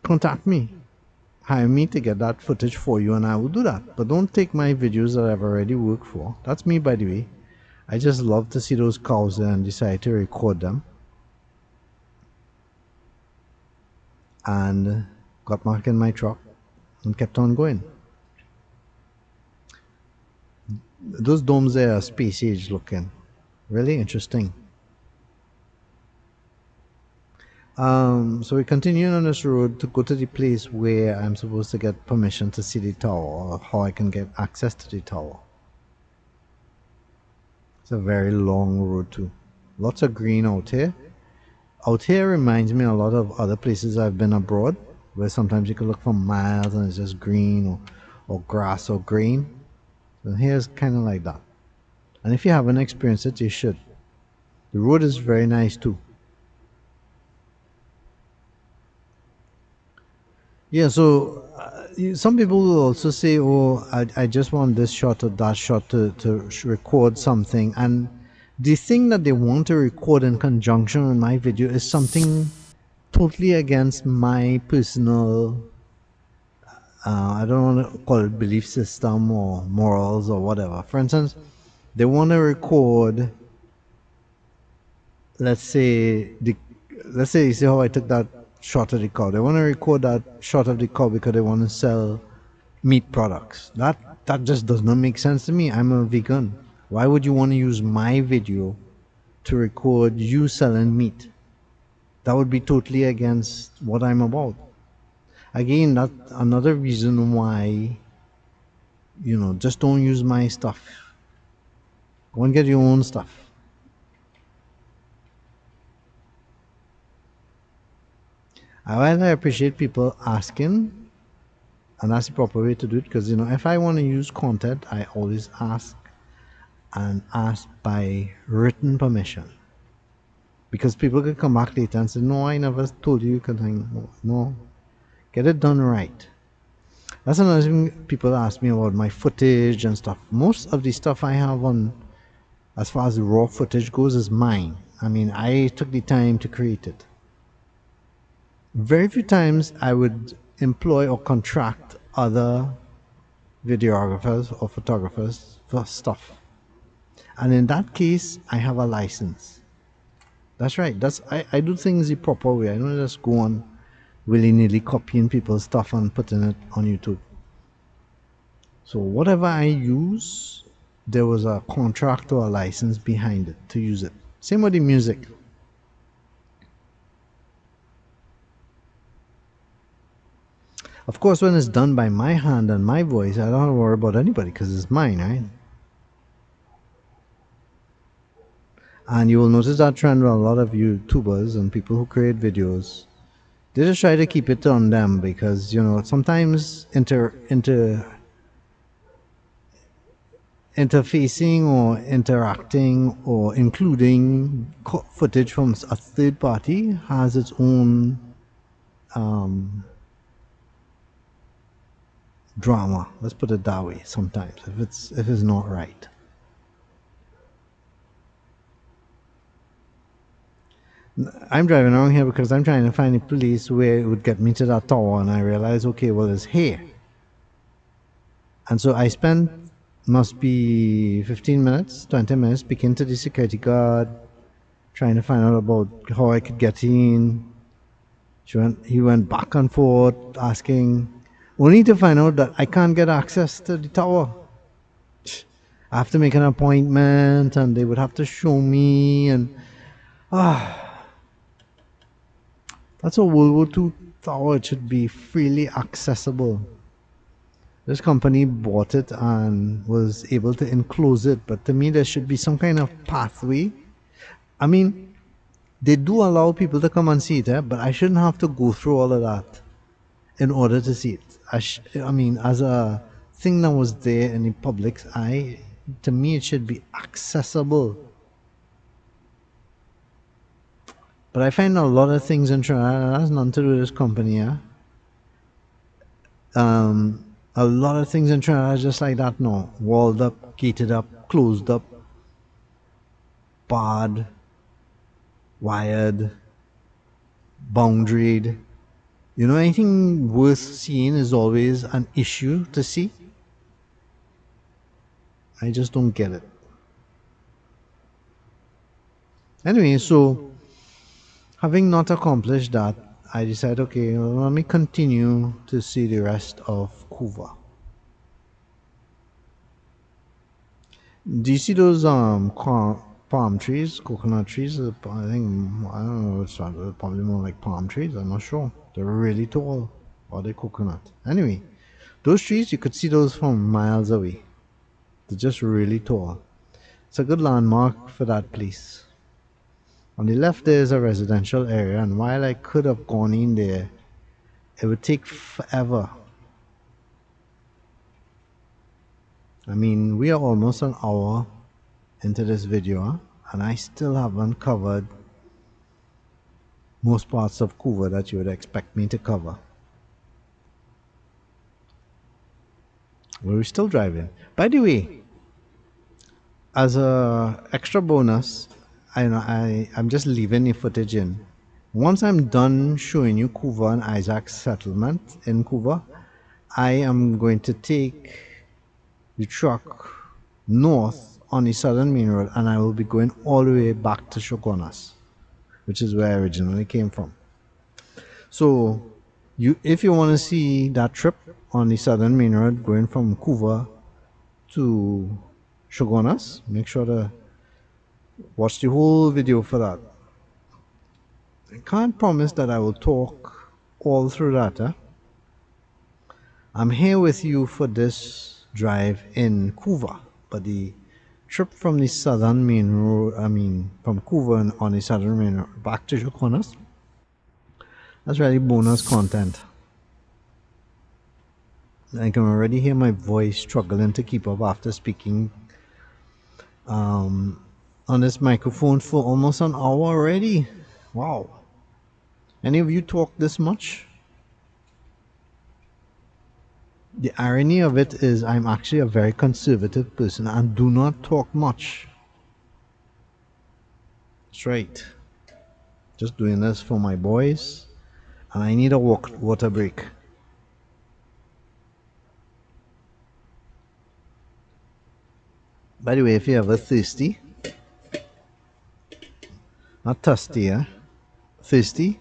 Speaker 1: Contact me. Hire me to get that footage for you, and I will do that. But don't take my videos that I've already worked for. That's me, by the way. I just love to see those cows there and decide to record them. And got back in my truck and kept on going. Those domes there are space age looking. Really interesting. So we continue on this road to go to the place where I'm supposed to get permission to see the tower, or how I can get access to the tower. It's a very long road too. Lots of green out here. Out here reminds me a lot of other places I've been abroad, where sometimes you can look for miles and it's just green or grass or green. And here's kind of like that. And if you haven't experienced it, you should. The road is very nice too. Yeah, so some people will also say, oh, I just want this shot or that shot to record something. And the thing that they want to record in conjunction with my video is something totally against my personal, I don't want to call it belief system or morals or whatever. For instance, they want to record, let's say, you see how I took that shot of the cow. They want to record that shot of the cow because they want to sell meat products. That just does not make sense to me. I'm a vegan. Why would you want to use my video to record you selling meat? That would be totally against what I'm about. Again, that's another reason why, just don't use my stuff. Go and get your own stuff. While I appreciate people asking, and that's the proper way to do it, because if I want to use content, I always ask, and ask by written permission. Because people could come back later and say, no, I never told you you could hang. No, get it done right. That's another thing people ask me about my footage and stuff. Most of the stuff I have on, as far as the raw footage goes, is mine. I mean, I took the time to create it. Very few times I would employ or contract other videographers or photographers for stuff. And in that case, I have a license. That's right. I do things the proper way. I don't just go on willy-nilly copying people's stuff and putting it on YouTube. So whatever I use, there was a contract or a license behind it to use it. Same with the music. Of course, when it's done by my hand and my voice, I don't have to worry about anybody because it's mine, right? And you will notice that trend with a lot of YouTubers and people who create videos. They just try to keep it on them because, sometimes interfacing or interacting or including footage from a third party has its own drama. Let's put it that way. Sometimes, if it's not right. I'm driving around here because I'm trying to find a place where it would get me to that tower, and I realize, okay, well, it's here. And so I spent, must be 15 minutes, 20 minutes, speaking to the security guard, trying to find out about how I could get in. He went back and forth, asking, only to find out that I can't get access to the tower. I have to make an appointment, and they would have to show me, and that's a World War II tower. It should be freely accessible. This company bought it and was able to enclose it, but to me there should be some kind of pathway. I mean, they do allow people to come and see it, but I shouldn't have to go through all of that in order to see it. I mean, as a thing that was there in the public's eye, to me it should be accessible. But I find a lot of things in Trinidad that has nothing to do with this company, yeah. A lot of things in Trinidad are just like that now. Walled up, gated up, closed up, barred, wired, boundaried. Anything worth seeing is always an issue to see. I just don't get it. Anyway, so having not accomplished that, I decided, okay, let me continue to see the rest of Couva. Do you see those palm trees, coconut trees? I don't know, it's probably more like palm trees. I'm not sure. They're really tall, or they're coconut. Anyway, those trees, you could see those from miles away. They're just really tall. It's a good landmark for that place. On the left there is a residential area, and while I could have gone in there, it would take forever. I mean, we are almost an hour into this video, and I still haven't covered most parts of Couva that you would expect me to cover. We're still driving. By the way, as a extra bonus, I'm just leaving the footage in. Once I'm done showing you Couva and Issac Settlement in Couva, I am going to take the truck north on the Southern Main Road, and I will be going all the way back to Chaguanas, which is where I originally came from. So, if you want to see that trip on the Southern Main Road going from Couva to Chaguanas, make sure to watch the whole video for that. I can't promise that I will talk all through that. I'm here with you for this drive in Couva, but the trip from the Southern Main Road, from Couva on the Southern Main Road back to Chaguanas, that's really bonus content. I can already hear my voice struggling to keep up after speaking on this microphone for almost an hour already. Wow. Any of you talk this much? The irony of it is I'm actually a very conservative person and do not talk much. That's right. Just doing this for my boys, and I need a water break. By the way, if you're ever thirsty, not thirsty, thirsty,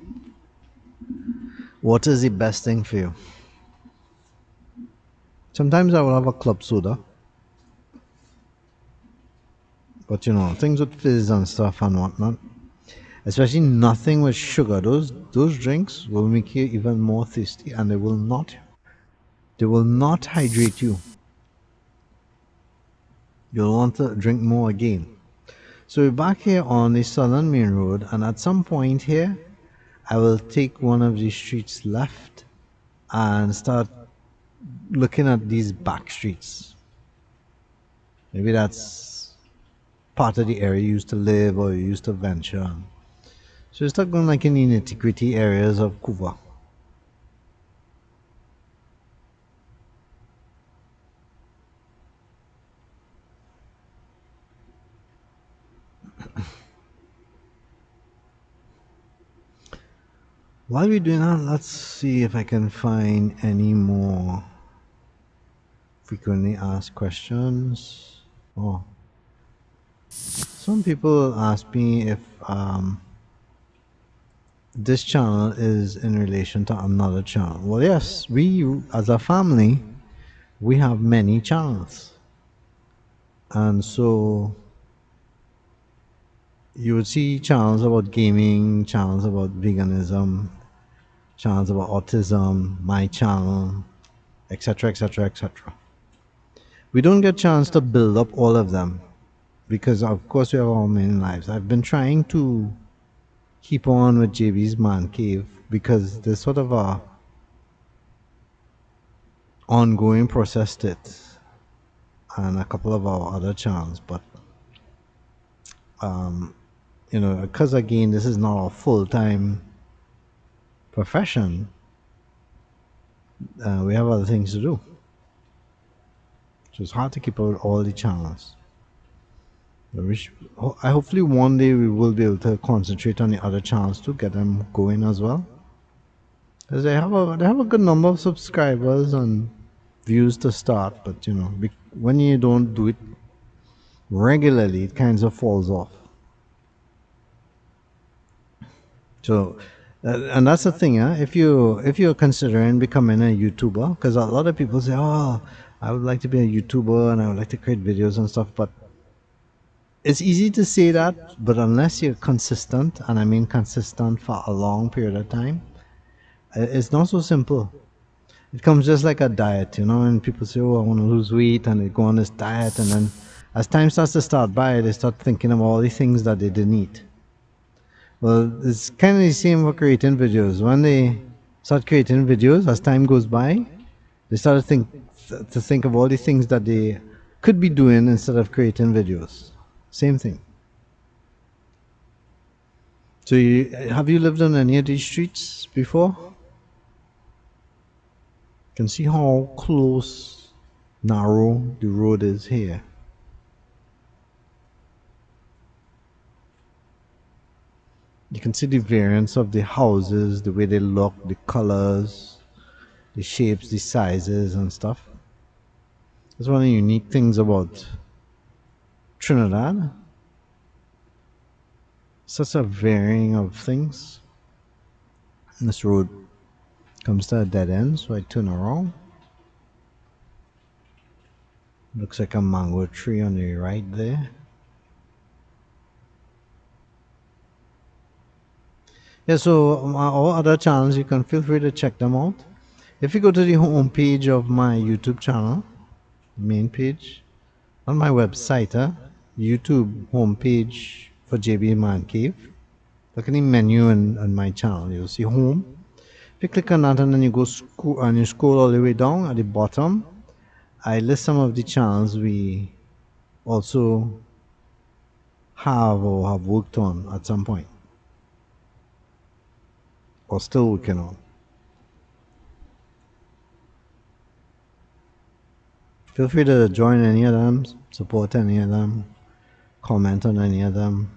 Speaker 1: water is the best thing for you. Sometimes I will have a club soda, but things with fizz and stuff and whatnot, especially nothing with sugar, those drinks will make you even more thirsty, and they will not hydrate you. You'll want to drink more again. So we're back here on the Southern Main Road, and at some point here I will take one of these streets left and start looking at these back streets. Maybe that's part of the area you used to live or you used to venture on. So we start going like in the nitty-gritty areas of Couva. While we're doing that, let's see if I can find any more frequently asked questions. Oh, some people ask me if this channel is in relation to another channel. Well, yes, we as a family, we have many channels, and so you would see channels about gaming, channels about veganism, channels about autism, my channel, etc, etc, etc. We don't get a chance to build up all of them because of course we have our main lives. I've been trying to keep on with JB's Man Cave because there's sort of a ongoing process to it, and a couple of our other channels, but because again this is not a full-time profession, we have other things to do, so it's hard to keep up with all the channels. I hopefully one day we will be able to concentrate on the other channels to get them going as well, because they have a good number of subscribers and views to start, but when you don't do it regularly it kind of falls off. So and that's the thing, if you're considering becoming a YouTuber, because a lot of people say, oh, I would like to be a YouTuber and I would like to create videos and stuff, but it's easy to say that, but unless you're consistent, and I mean consistent for a long period of time, it's not so simple. It comes just like a diet, and people say, oh, I want to lose weight, and they go on this diet, and then as time starts to start by, they start thinking about all the things that they didn't eat. Well, it's kind of the same for creating videos. When they start creating videos, as time goes by, they start to think of all the things that they could be doing instead of creating videos. Same thing. So, have you lived on any of these streets before? You can see how close, narrow the road is here. You can see the variance of the houses, the way they look, the colors, the shapes, the sizes, and stuff. That's one of the unique things about Trinidad. Such a varying of things. And this road comes to a dead end, so I turn around. Looks like a mango tree on the right there. Yeah, so our other channels, you can feel free to check them out. If you go to the home page of my YouTube channel, main page, on my website, YouTube homepage for JB Man Cave, look at the menu on my channel. You'll see home. If you click on that and then you go and you scroll all the way down at the bottom, I list some of the channels we also have or have worked on at some point, or still working on. Feel free to join any of them, support any of them, comment on any of them.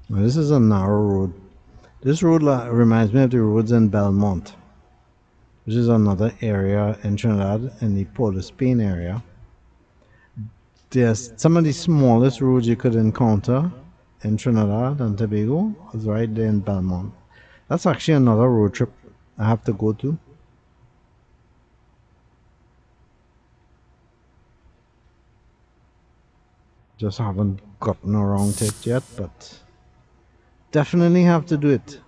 Speaker 1: Now, this is a narrow road. This road reminds me of the roads in Balmain, which is another area in Trinidad in the Port of Spain area. There's some of the smallest roads you could encounter in Trinidad and Tobago is right there in Balmain. That's actually another road trip I have to go to. Just haven't gotten around to it yet, but definitely have to do it.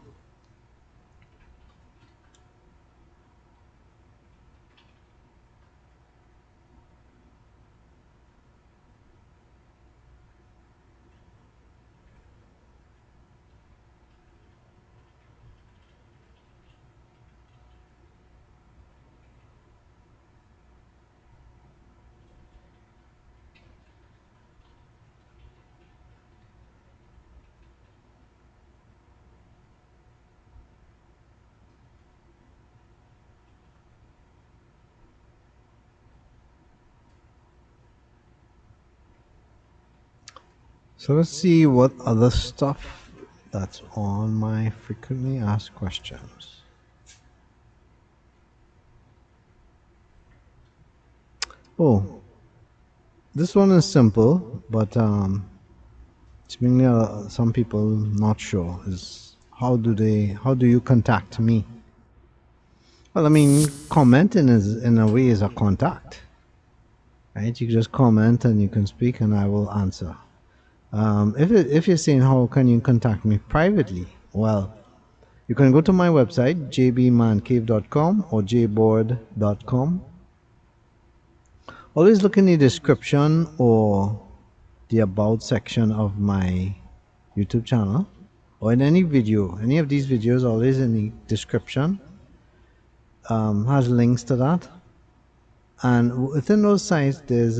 Speaker 1: So let's see what other stuff that's on my frequently asked questions. Oh, this one is simple, but seemingly some people not sure is how do you contact me? Well, I mean, commenting is in a way is a contact, right? You just comment and you can speak, and I will answer. If you're saying how can you contact me privately, well, you can go to my website jbmancave.com or jboard.com. Always look in the description or the about section of my YouTube channel or in any video. Any of these videos, always in the description has links to that. And within those sites, there's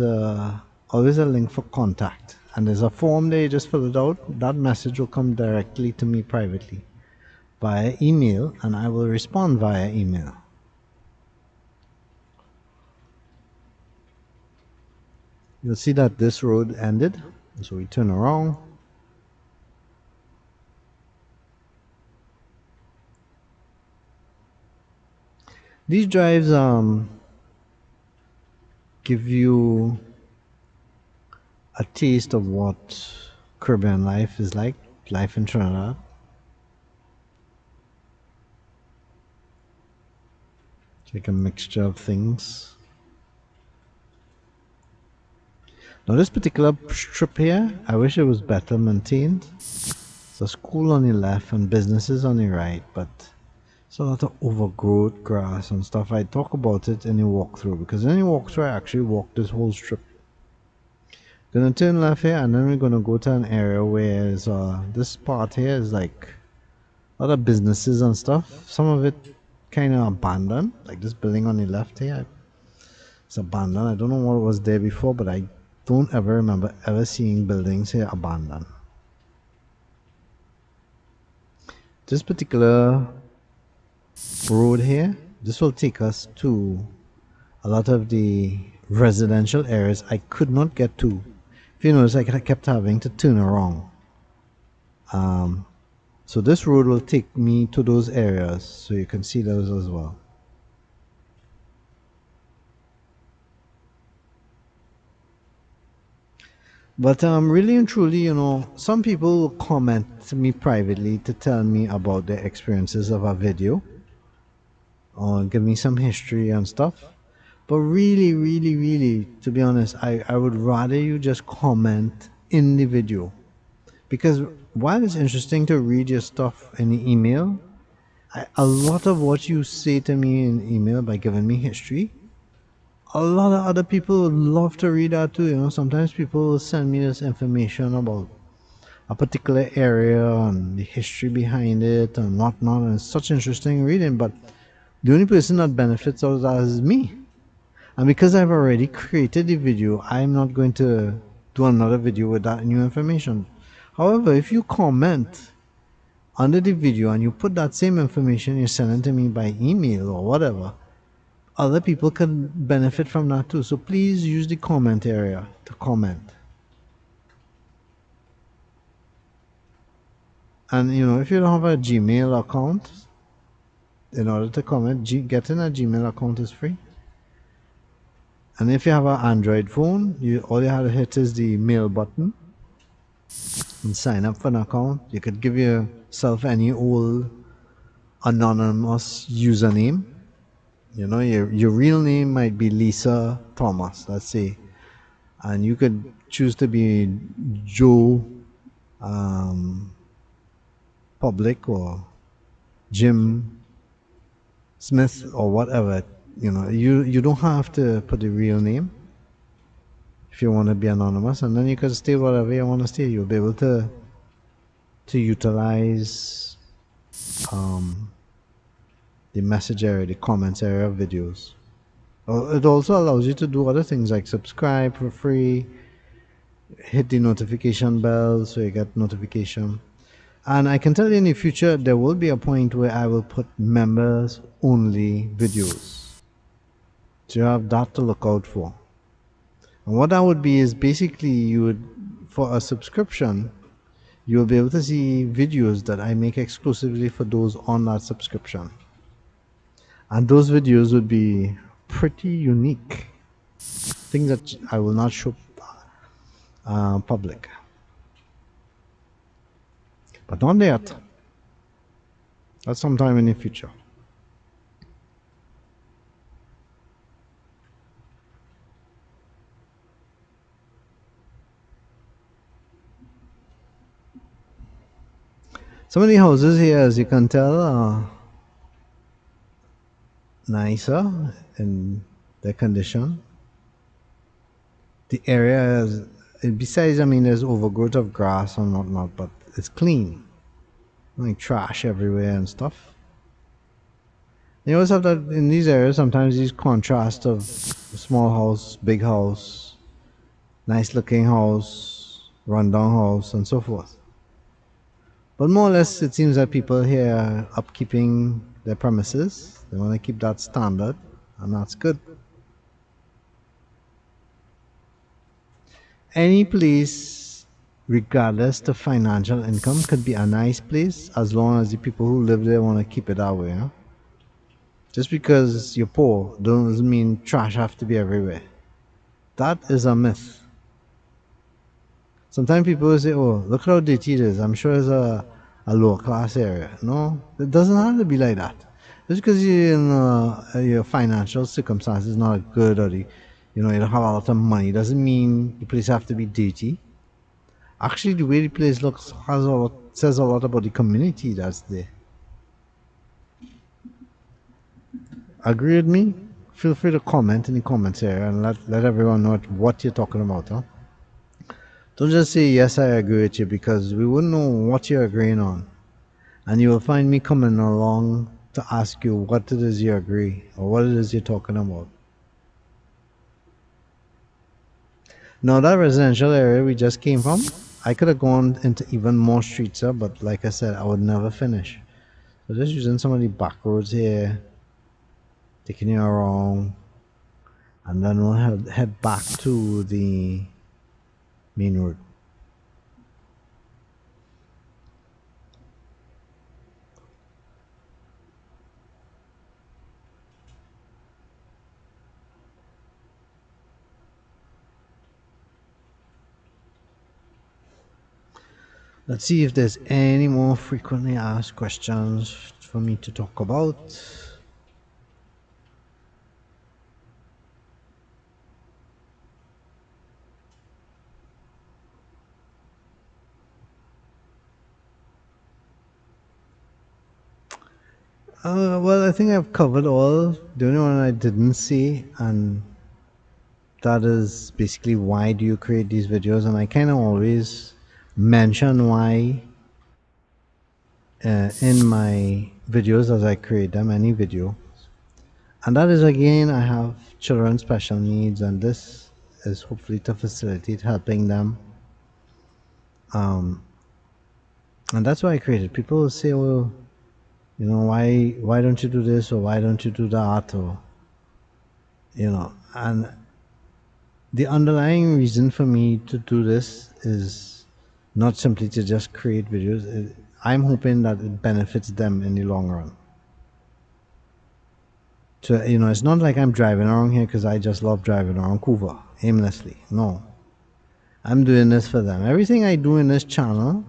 Speaker 1: always a link for contact. And there's a form there, you just fill it out. That message will come directly to me privately via email, and I will respond via email. You'll see that this road ended, so we turn around. These drives give you a taste of what Caribbean life is like, life in Trinidad. It's like a mixture of things. Now this particular strip here, I wish it was better maintained. It's a school on the left and businesses on the right, but it's a lot of overgrowth, grass and stuff. I talk about it in the walkthrough, because in the walkthrough I actually walked this whole strip. Gonna turn left here, and then we're gonna go to an area where this part here is like a lot of businesses and stuff. Some of it kind of abandoned, like this building on the left here. It's abandoned. I don't know what was there before, but I don't ever remember ever seeing buildings here abandoned. This particular road here, this will take us to a lot of the residential areas I could not get to. If you notice, I kept having to turn around. So this road will take me to those areas, so you can see those as well. But really and truly, you know, some people will comment to me privately to tell me about their experiences of a video or give me some history and stuff. But really, to be honest, I would rather you just comment in the video. Because while it's interesting to read your stuff in the email, a lot of what you say to me in email by giving me history, a lot of other people would love to read that too. You know, sometimes people will send me this information about a particular area and the history behind it and whatnot, and it's such interesting reading. But the only person that benefits out of that is me. And because I've already created the video, I'm not going to do another video with that new information. However, if you comment under the video and you put that same information you're sending to me by email or whatever, other people can benefit from that too. So please use the comment area to comment. And you know, if you don't have a Gmail account, in order to comment, getting a Gmail account is free. And if you have an Android phone, all you have to hit is the mail button and sign up for an account. You could give yourself any old anonymous username. You know, your real name might be Lisa Thomas, let's say, and you could choose to be Joe Public or Jim Smith or whatever. You know, you don't have to put the real name if you want to be anonymous, and then you can stay whatever you want to stay. You'll be able to utilize the message area, the comments area of videos. It also allows you to do other things like subscribe for free, hit the notification bell so you get notification. And I can tell you in the future there will be a point where I will put members only videos. So you have that to look out for. And what that would be is basically you would, for a subscription, you will be able to see videos that I make exclusively for those on that subscription. And those videos would be pretty unique. Things that I will not show public. But not yet. That's sometime in the future. Some of the houses here, as you can tell, are nicer in their condition. The area is, besides, I mean, there's overgrowth of grass and whatnot, but it's clean. Like trash everywhere and stuff. You always have that in these areas, sometimes these contrasts of small house, big house, nice looking house, rundown house, and so forth. But more or less, it seems that people here are upkeeping their premises. They want to keep that standard, and that's good. Any place, regardless of financial income, could be a nice place as long as the people who live there want to keep it that way. Huh? Just because you're poor doesn't mean trash have to be everywhere. That is a myth. Sometimes people will say, oh, look how dirty it is. I'm sure it's a lower class area. No, it doesn't have to be like that. Just because your financial circumstances not good or you don't have a lot of money doesn't mean the place have to be dirty. Actually, the way the place looks says a lot about the community that's there. Agree with me? Feel free to comment in the comments area and let everyone know what you're talking about. Huh? Don't just say yes, I agree with you, because we wouldn't know what you're agreeing on. And you will find me coming along to ask you what it is you agree or what it is you're talking about. Now, that residential area we just came from, I could have gone into even more streets, but like I said, I would never finish. So just using some of the back roads here, taking you around, and then we'll head back to the main road. Let's see if there's any more frequently asked questions for me to talk about. Well, I think I've covered all. The only one I didn't see, and that is basically why do you create these videos, and I kind of always mention why in my videos as I create them, any video. And that is, again, I have children special needs, and this is hopefully to facilitate helping them. And that's why I created. People will say, well, why don't you do this, or why don't you do that, or and the underlying reason for me to do this is not simply to just create videos. I'm hoping that it benefits them in the long run. So, it's not like I'm driving around here because I just love driving around Couva aimlessly. No. I'm doing this for them. Everything I do in this channel,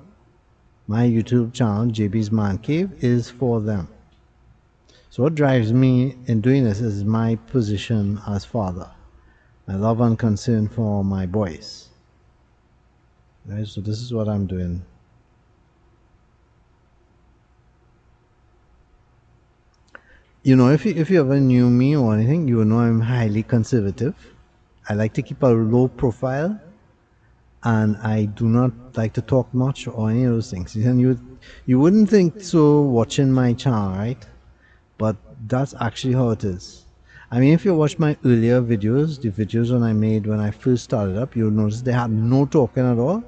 Speaker 1: my YouTube channel, JB's Man Cave, is for them. So what drives me in doing this is my position as father. My love and concern for my boys. Right? So this is what I'm doing. If you ever knew me or anything, you would know I'm highly conservative. I like to keep a low profile, and I do not like to talk much or any of those things. And you wouldn't think so watching my channel, right? But that's actually how it is. I mean, if you watch my earlier videos, the videos when I made when I first started up, you'll notice they had no talking at all,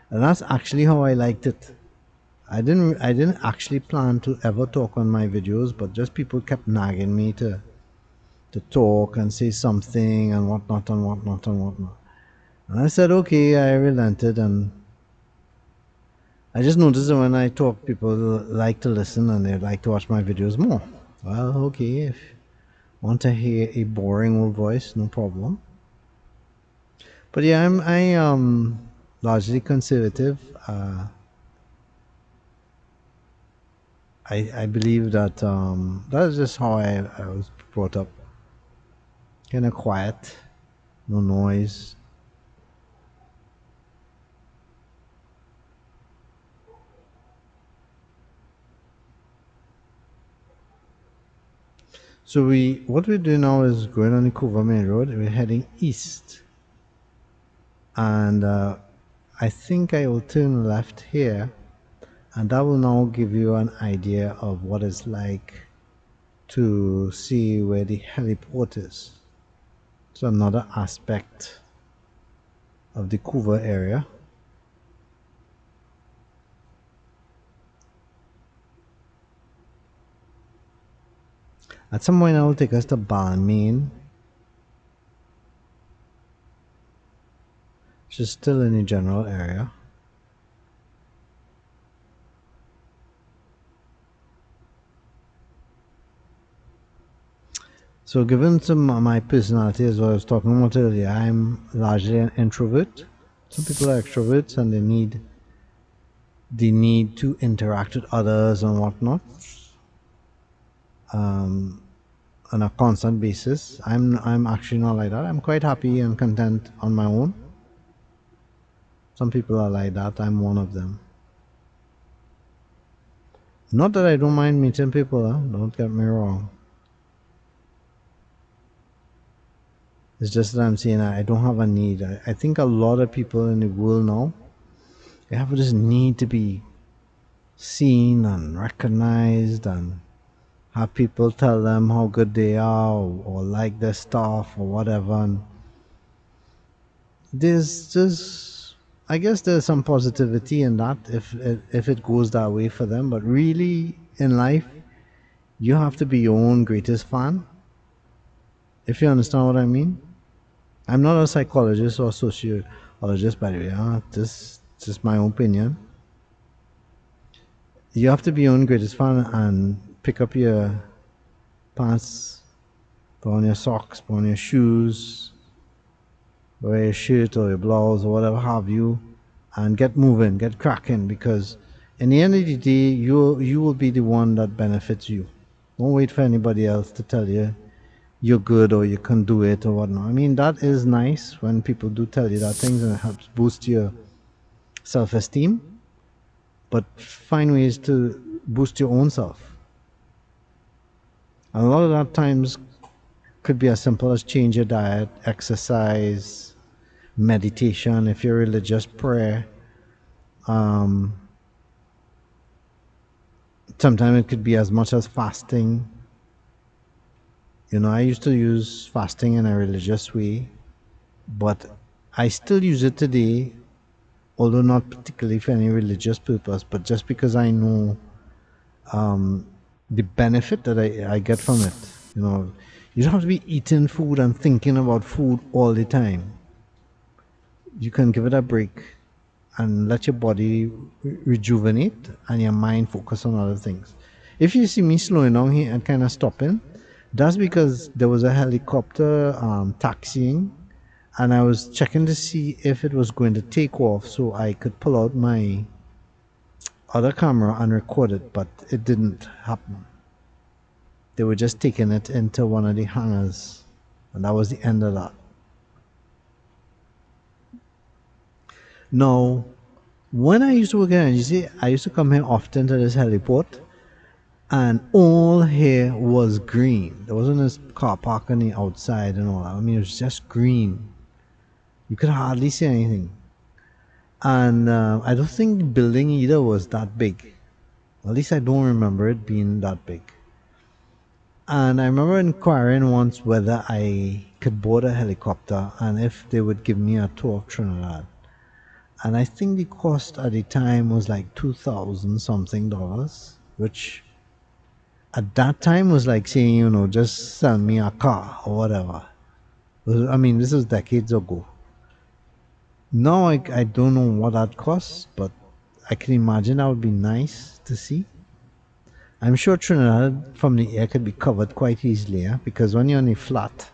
Speaker 1: and that's actually how I liked it. I didn't actually plan to ever talk on my videos, but just people kept nagging me to talk and say something and whatnot and whatnot and whatnot. And I said, okay, I relented, and I just noticed that when I talk, people like to listen and they like to watch my videos more. Well, okay, if you want to hear a boring old voice, no problem. But yeah, I largely conservative. I believe that that is just how I was brought up. Kind of quiet, no noise. So what we're doing now is going on the Couva Main Road. We're heading east, and I think I will turn left here, and that will now give you an idea of what it's like to see where the heliport is. It's another aspect of the Couva area. At some point I will take us to Balmain, which is still in the general area. So given some of my personality, as I was talking about earlier, I'm largely an introvert. Some people are extroverts and they need to interact with others and whatnot on a constant basis. I'm actually not like that. I'm quite happy and content on my own. Some people are like that. I'm one of them. Not that I don't mind meeting people, don't get me wrong. It's just that I'm saying I don't have a need. I think a lot of people in the world now, they have this need to be seen and recognized and have people tell them how good they are, or like their stuff or whatever. And there's just, I guess there's some positivity in that if it goes that way for them. But really, in life, you have to be your own greatest fan. If you understand what I mean. I'm not a psychologist or sociologist, by the way. This is just my opinion. You have to be your own greatest fan and pick up your pants, put on your socks, put on your shoes, wear your shirt or your blouse or whatever have you, and get moving, get cracking. Because in the end of the day, you will be the one that benefits you. Don't wait for anybody else to tell you you're good or you can do it or whatnot. I mean, that is nice when people do tell you that things, and it helps boost your self-esteem. But find ways to boost your own self. And a lot of that times could be as simple as change your diet, exercise, meditation, if you're religious, prayer. Um, Sometimes it could be as much as fasting. I used to use fasting in a religious way, but I still use it today, although not particularly for any religious purpose, but just because I know the benefit that I get from it. You don't have to be eating food and thinking about food all the time. You can give it a break and let your body rejuvenate and your mind focus on other things. If you see me slowing down here and kind of stopping, that's because there was a helicopter taxiing, and I was checking to see if it was going to take off so I could pull out my other camera and record it, but it didn't happen. They were just taking it into one of the hangars, and that was the end of that. Now, when I used to work in NGC, I used to come here often to this heliport, and all here was green. There wasn't this car park on the outside and all that. I mean, it was just green. You could hardly see anything. And I don't think the building either was that big. At least I don't remember it being that big. And I remember inquiring once whether I could board a helicopter and if they would give me a tour of Trinidad. And I think the cost at the time was like $2,000 something dollars, which at that time was like saying, just sell me a car or whatever. I mean, this was decades ago. Now I don't know what that costs, but I can imagine that would be nice to see. I'm sure Trinidad from the air could be covered quite easily, because when you're on a flat,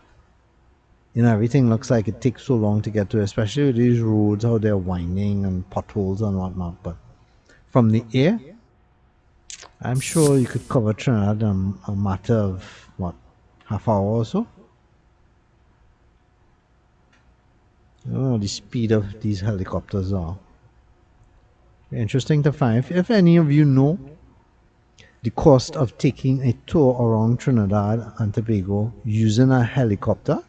Speaker 1: everything looks like it takes so long to get to, especially with these roads, how they're winding and potholes and whatnot. But from the air, I'm sure you could cover Trinidad in a matter of, half hour or so? I don't know the speed of these helicopters are. Interesting to find. If any of you know the cost of taking a tour around Trinidad and Tobago using a helicopter,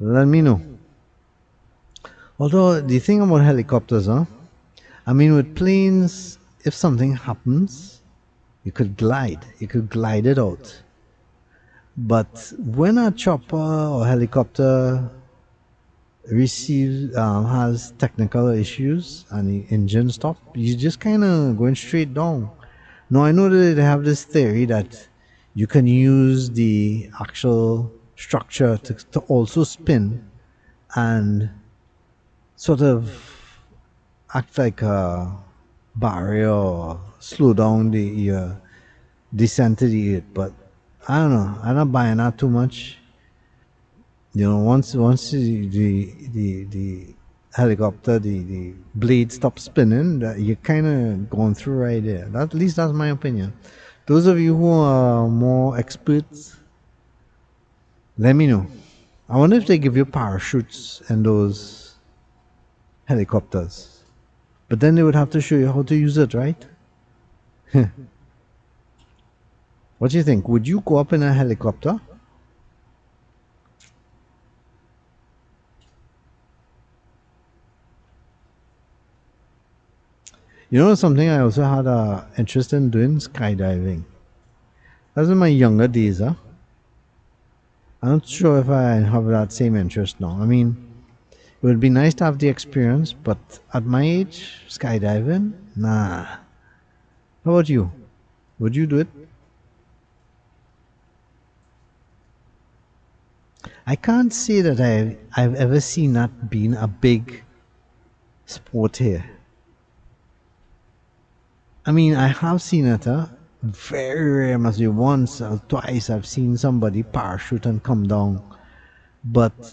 Speaker 1: let me know. Although the thing about helicopters, I mean, with planes, if something happens, you could glide it out. But when a chopper or helicopter has technical issues and the engine stops, you just kind of going straight down. Now I know that they have this theory that you can use the actual structure to also spin and sort of act like a barrier or slow down the descent to the earth. But I don't know. I'm not buying that too much. Once the helicopter, the blade stops spinning, you're kind of going through right there. At least that's my opinion. Those of you who are more experts, let me know. I wonder if they give you parachutes in those helicopters. But then they would have to show you how to use it, right? What do you think? Would you go up in a helicopter? You know something I also had a interest in doing skydiving. That was in my younger days, huh? I'm not sure if I have that same interest now. I mean, it would be nice to have the experience, but at my age, skydiving? Nah. How about you? Would you do it? I can't say that I've ever seen that being a big sport here. I mean, I have seen it, huh? Very rare, must be once or twice I've seen somebody parachute and come down. But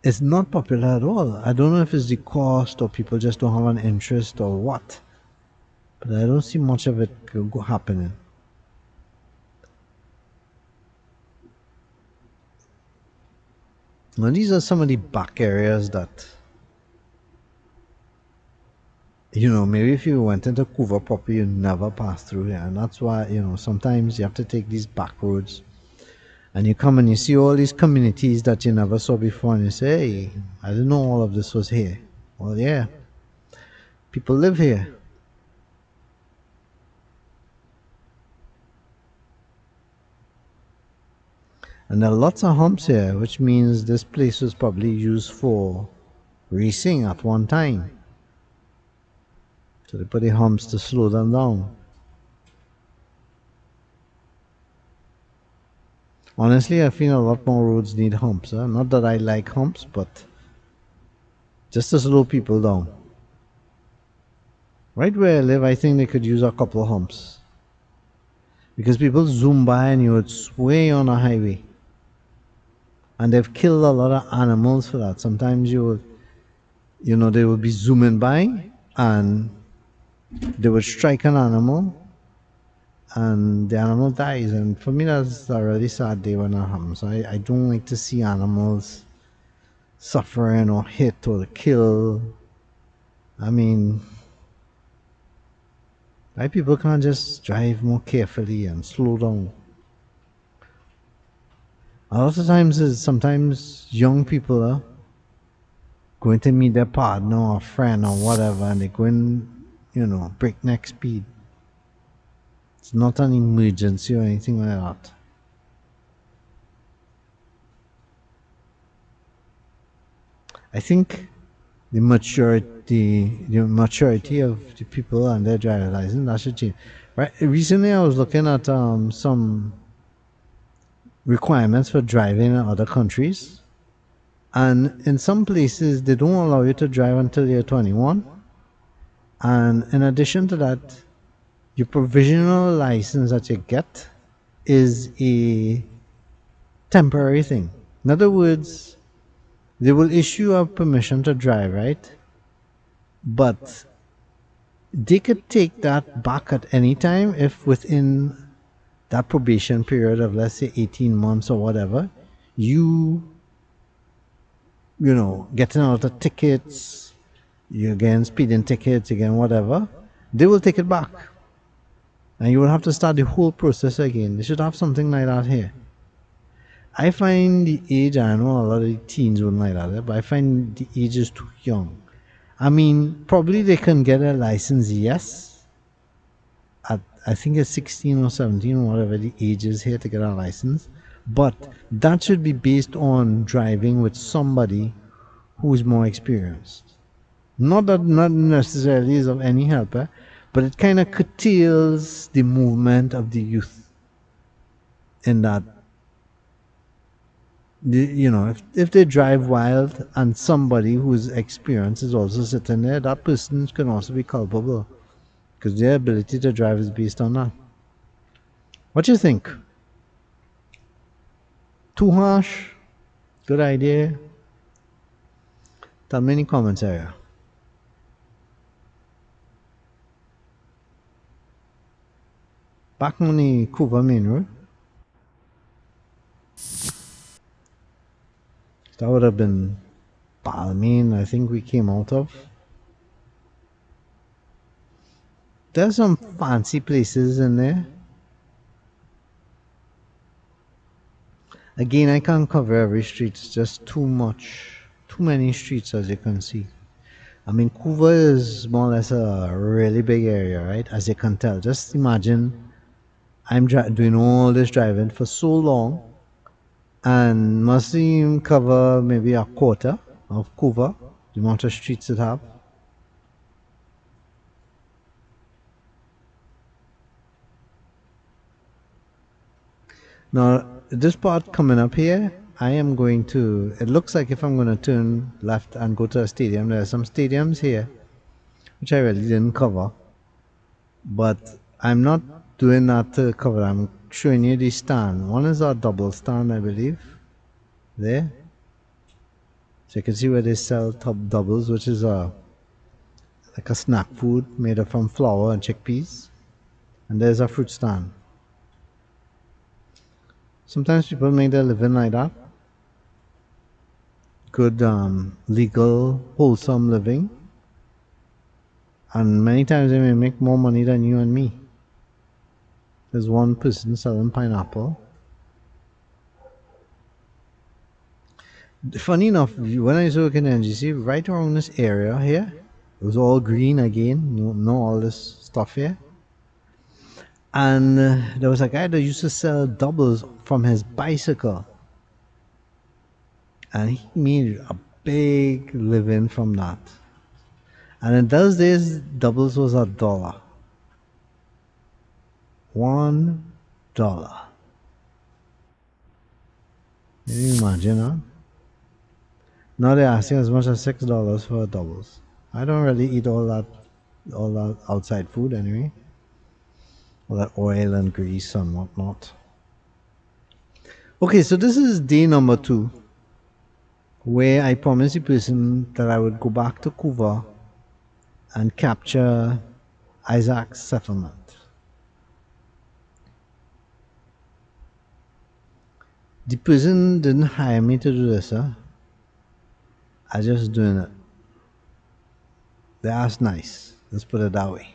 Speaker 1: it's not popular at all. I don't know if it's the cost or people just don't have an interest or what. But I don't see much of it happening. Now, these are some of the back areas that, maybe if you went into Couva Proper, you never pass through here. And that's why, sometimes you have to take these back roads. And you come and you see all these communities that you never saw before, and you say, hey, I didn't know all of this was here. Well, yeah, people live here. And there are lots of humps here, which means this place was probably used for racing at one time. So they put the humps to slow them down. Honestly, I feel a lot more roads need humps. Huh? Not that I like humps, but just to slow people down. Right where I live, I think they could use a couple of humps. Because people zoom by and you would sway on a highway. And they've killed a lot of animals for that. Sometimes they would be zooming by and they would strike an animal and the animal dies. And for me, that's a really sad day when that happens. I don't like to see animals suffering or hit or killed. I mean, why people can't just drive more carefully and slow down? A lot of times, sometimes young people are going to meet their partner or friend or whatever, and they go in, breakneck speed. It's not an emergency or anything like that. I think the maturity of the people and their driver's license, that should change. Right. Recently, I was looking at some requirements for driving in other countries, and in some places they don't allow you to drive until you're 21. And in addition to that, your provisional license that you get is a temporary thing. In other words, they will issue a permission to drive, right? But they could take that back at any time if within that probation period of, let's say, 18 months or whatever, you getting a lot of tickets, you're getting speeding tickets, again, whatever, they will take it back. And you will have to start the whole process again. They should have something like that here. I find the age, I know a lot of the teens wouldn't like that, but I find the age is too young. I mean, probably they can get a license, yes. I think it's 16 or 17, or whatever the age is here to get a license. But that should be based on driving with somebody who is more experienced. Not that not necessarily is of any help, but it kind of curtails the movement of the youth in that, if they drive wild and somebody who's experienced is also sitting there, that person can also be culpable because their ability to drive is based on that. What do you think? Too harsh? Good idea? Tell me in the comments area. Back on the Couva Main Road, that would have been Balmain, I think we came out of. There's some fancy places in there. Again, I can't cover every street. It's just too much. Too many streets, as you can see. I mean, Couva is more or less a really big area, right? As you can tell. Just imagine I'm doing all this driving for so long and must even cover maybe a quarter of Couva, the amount of streets it have. Now, this part coming up here, I am going to, it looks like if I'm going to turn left and go to a stadium, there are some stadiums here, which I really didn't cover. But I'm not doing that to cover, I'm showing you the stand. One is a double stand, I believe, there. So you can see where they sell top doubles, which is like a snack food made up from flour and chickpeas. And there's a fruit stand. Sometimes people make their living like that. Good, legal, wholesome living. And many times they may make more money than you and me. There's one person selling pineapple. Funny enough, when I used to work in NGC, right around this area here, it was all green again, no all this stuff here. And there was a guy that used to sell doubles from his bicycle. And he made a big living from that. And in those days, doubles was $1. $1. Can you imagine, huh? Now they're asking as much as $6 for doubles. I don't really eat all that outside food anyway. All that oil and grease and whatnot. Okay, so this is day number 2, where I promised the person that I would go back to Couva and capture Issac Settlement. The person didn't hire me to do this, huh? I just doing it. They asked nice. Let's put it that way.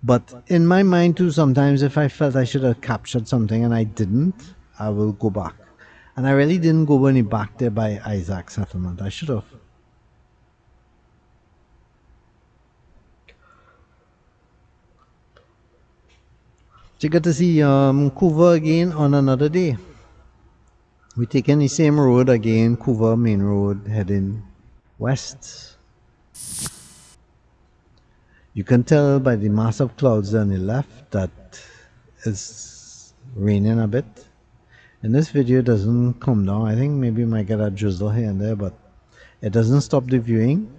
Speaker 1: But in my mind too, sometimes if I felt I should have captured something and I didn't, I will go back. And I really didn't go any back there by Issac Settlement. I should have. So you get to see Couva again on another day. We're taking the same road again, Couva Main Road, heading west. You can tell by the massive clouds on the left that it's raining a bit. And this video doesn't come down. I think maybe you might get a drizzle here and there, but it doesn't stop the viewing.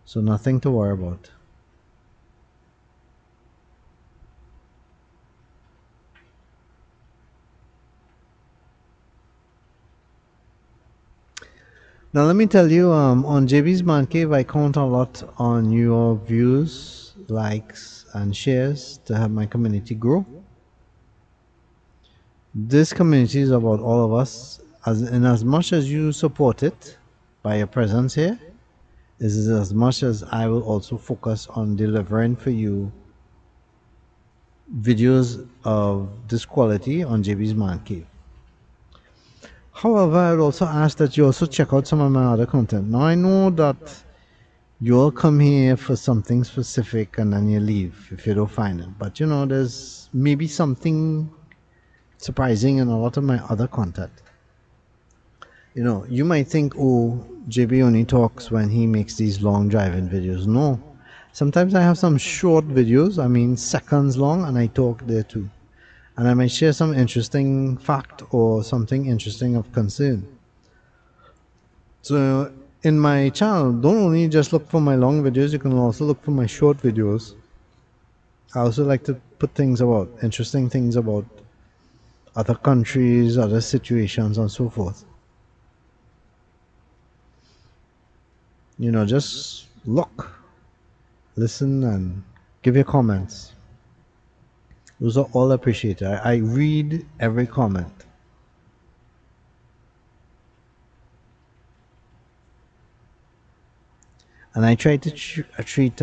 Speaker 1: So nothing to worry about. Now let me tell you, on JB's Man Cave, I count a lot on your views, likes, and shares to help my community grow. This community is about all of us, in as much as you support it by your presence here, is as much as I will also focus on delivering for you videos of this quality on JB's Man Cave. However, I would also ask that you also check out some of my other content. Now I know that you'll come here for something specific and then you leave if you don't find it. But you know, there's maybe something surprising in a lot of my other content. You know, you might think, oh, JB only talks when he makes these long driving videos. No. Sometimes I have some short videos, I mean seconds long, and I talk there too. And I might share some interesting fact or something interesting of concern. So in my channel, don't only just look for my long videos, you can also look for my short videos. I also like to put things about, interesting things about other countries, other situations and so forth. You know, just look, listen and give your comments. Those are all appreciated. I read every comment. And I try to treat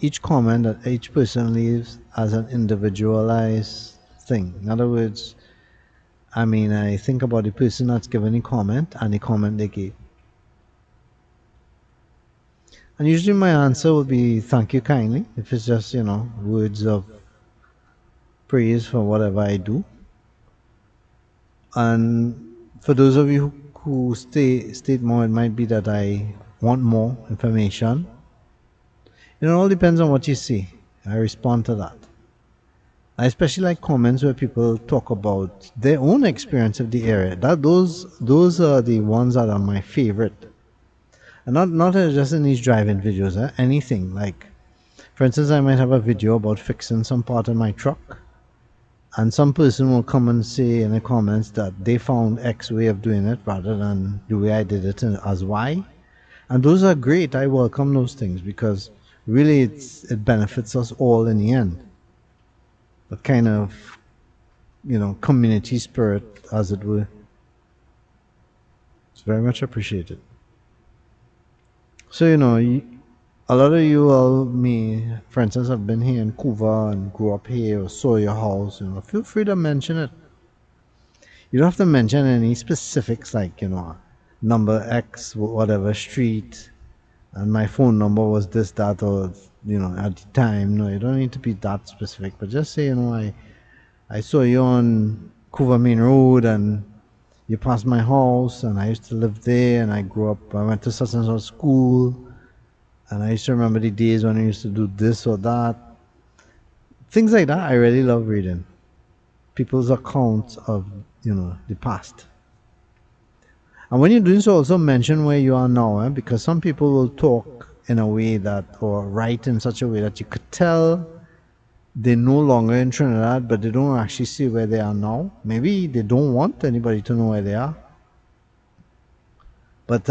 Speaker 1: each comment that each person leaves as an individualized thing. In other words, I mean, I think about the person that's given the comment and the comment they gave. And usually my answer would be thank you kindly if it's just, words of praise for whatever I do. And for those of you who state more, it might be that I want more information. It all depends on what you see. I respond to that. I especially like comments where people talk about their own experience of the area. Those are the ones that are my favorite. And not just in these driving videos, anything. Like, for instance, I might have a video about fixing some part of my truck, and some person will come and say in the comments that they found X way of doing it rather than the way I did it as Y. And those are great. I welcome those things because really it benefits us all in the end. That kind of, community spirit, as it were. It's very much appreciated. So, a lot of you all, me, for instance, have been here in Couva and grew up here or saw your house, feel free to mention it. You don't have to mention any specifics like, number X, whatever street, and my phone number was this, that, or, at the time. No, you don't need to be that specific, but just say, I saw you on Couva Main Road and you passed my house and I used to live there and I grew up, I went to such and such school and I used to remember the days when I used to do this or that. Things like that I really love reading. People's accounts of, the past. And when you're doing so, also mention where you are now, because some people will talk in a way that, or write in such a way that you could tell they're no longer in Trinidad, but they don't actually see where they are now. Maybe they don't want anybody to know where they are. But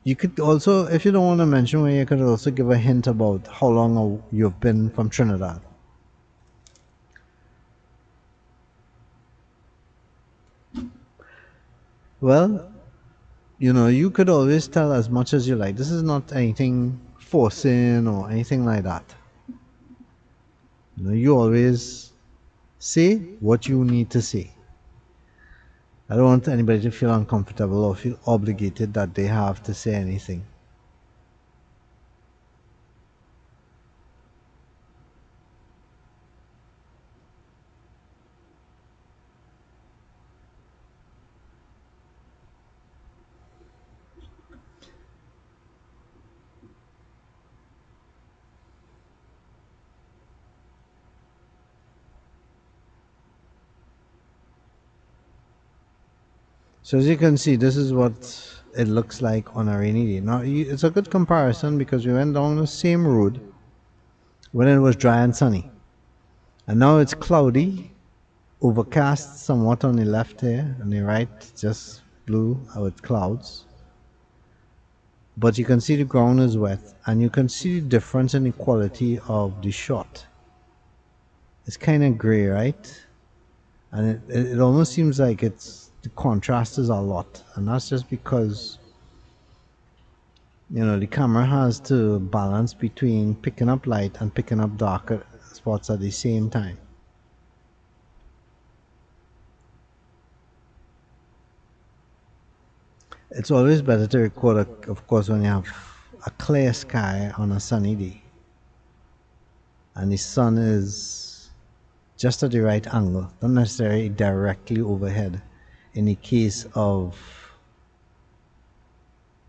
Speaker 1: you could also, if you don't want to mention where, you could also give a hint about how long you've been from Trinidad. Well, you could always tell as much as you like. This is not anything forcing or anything like that. You always say what you need to say. I don't want anybody to feel uncomfortable or feel obligated that they have to say anything. So as you can see, this is what it looks like on a rainy day. Now, it's a good comparison because we went down the same road when it was dry and sunny. And now it's cloudy, overcast somewhat on the left here, and the right just blue with clouds. But you can see the ground is wet, and you can see the difference in the quality of the shot. It's kind of gray, right? And it almost seems like the contrast is a lot, and that's just because the camera has to balance between picking up light and picking up darker spots at the same time. It's always better to record, of course, when you have a clear sky on a sunny day and the sun is just at the right angle, not necessarily directly overhead in the case of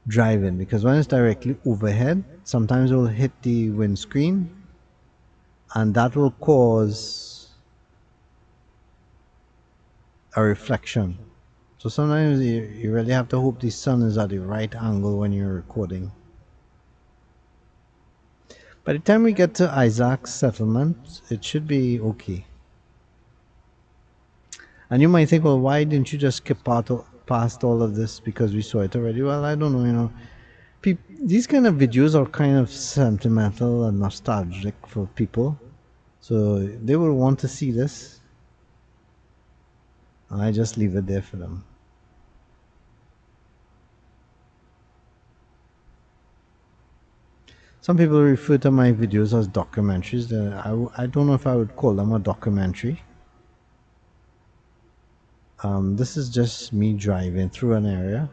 Speaker 1: driving, because when it's directly overhead, sometimes it will hit the windscreen and that will cause a reflection. So sometimes you really have to hope the sun is at the right angle when you're recording. By the time we get to Issac Settlement, it should be okay. And you might think, well, why didn't you just skip past all of this because we saw it already? Well, I don't know, these kind of videos are kind of sentimental and nostalgic for people. So they will want to see this. And I just leave it there for them. Some people refer to my videos as documentaries. I don't know if I would call them a documentary. This is just me driving through an area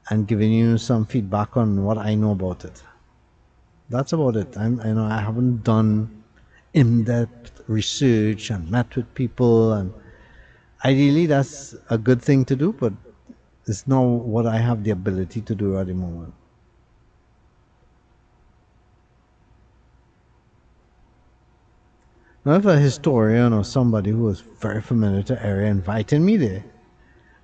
Speaker 1: and giving you some feedback on what I know about it. That's about it. I haven't done in-depth research and met with people, and ideally that's a good thing to do, but it's not what I have the ability to do at the moment. Now, if a historian or somebody who was very familiar to the area invited me there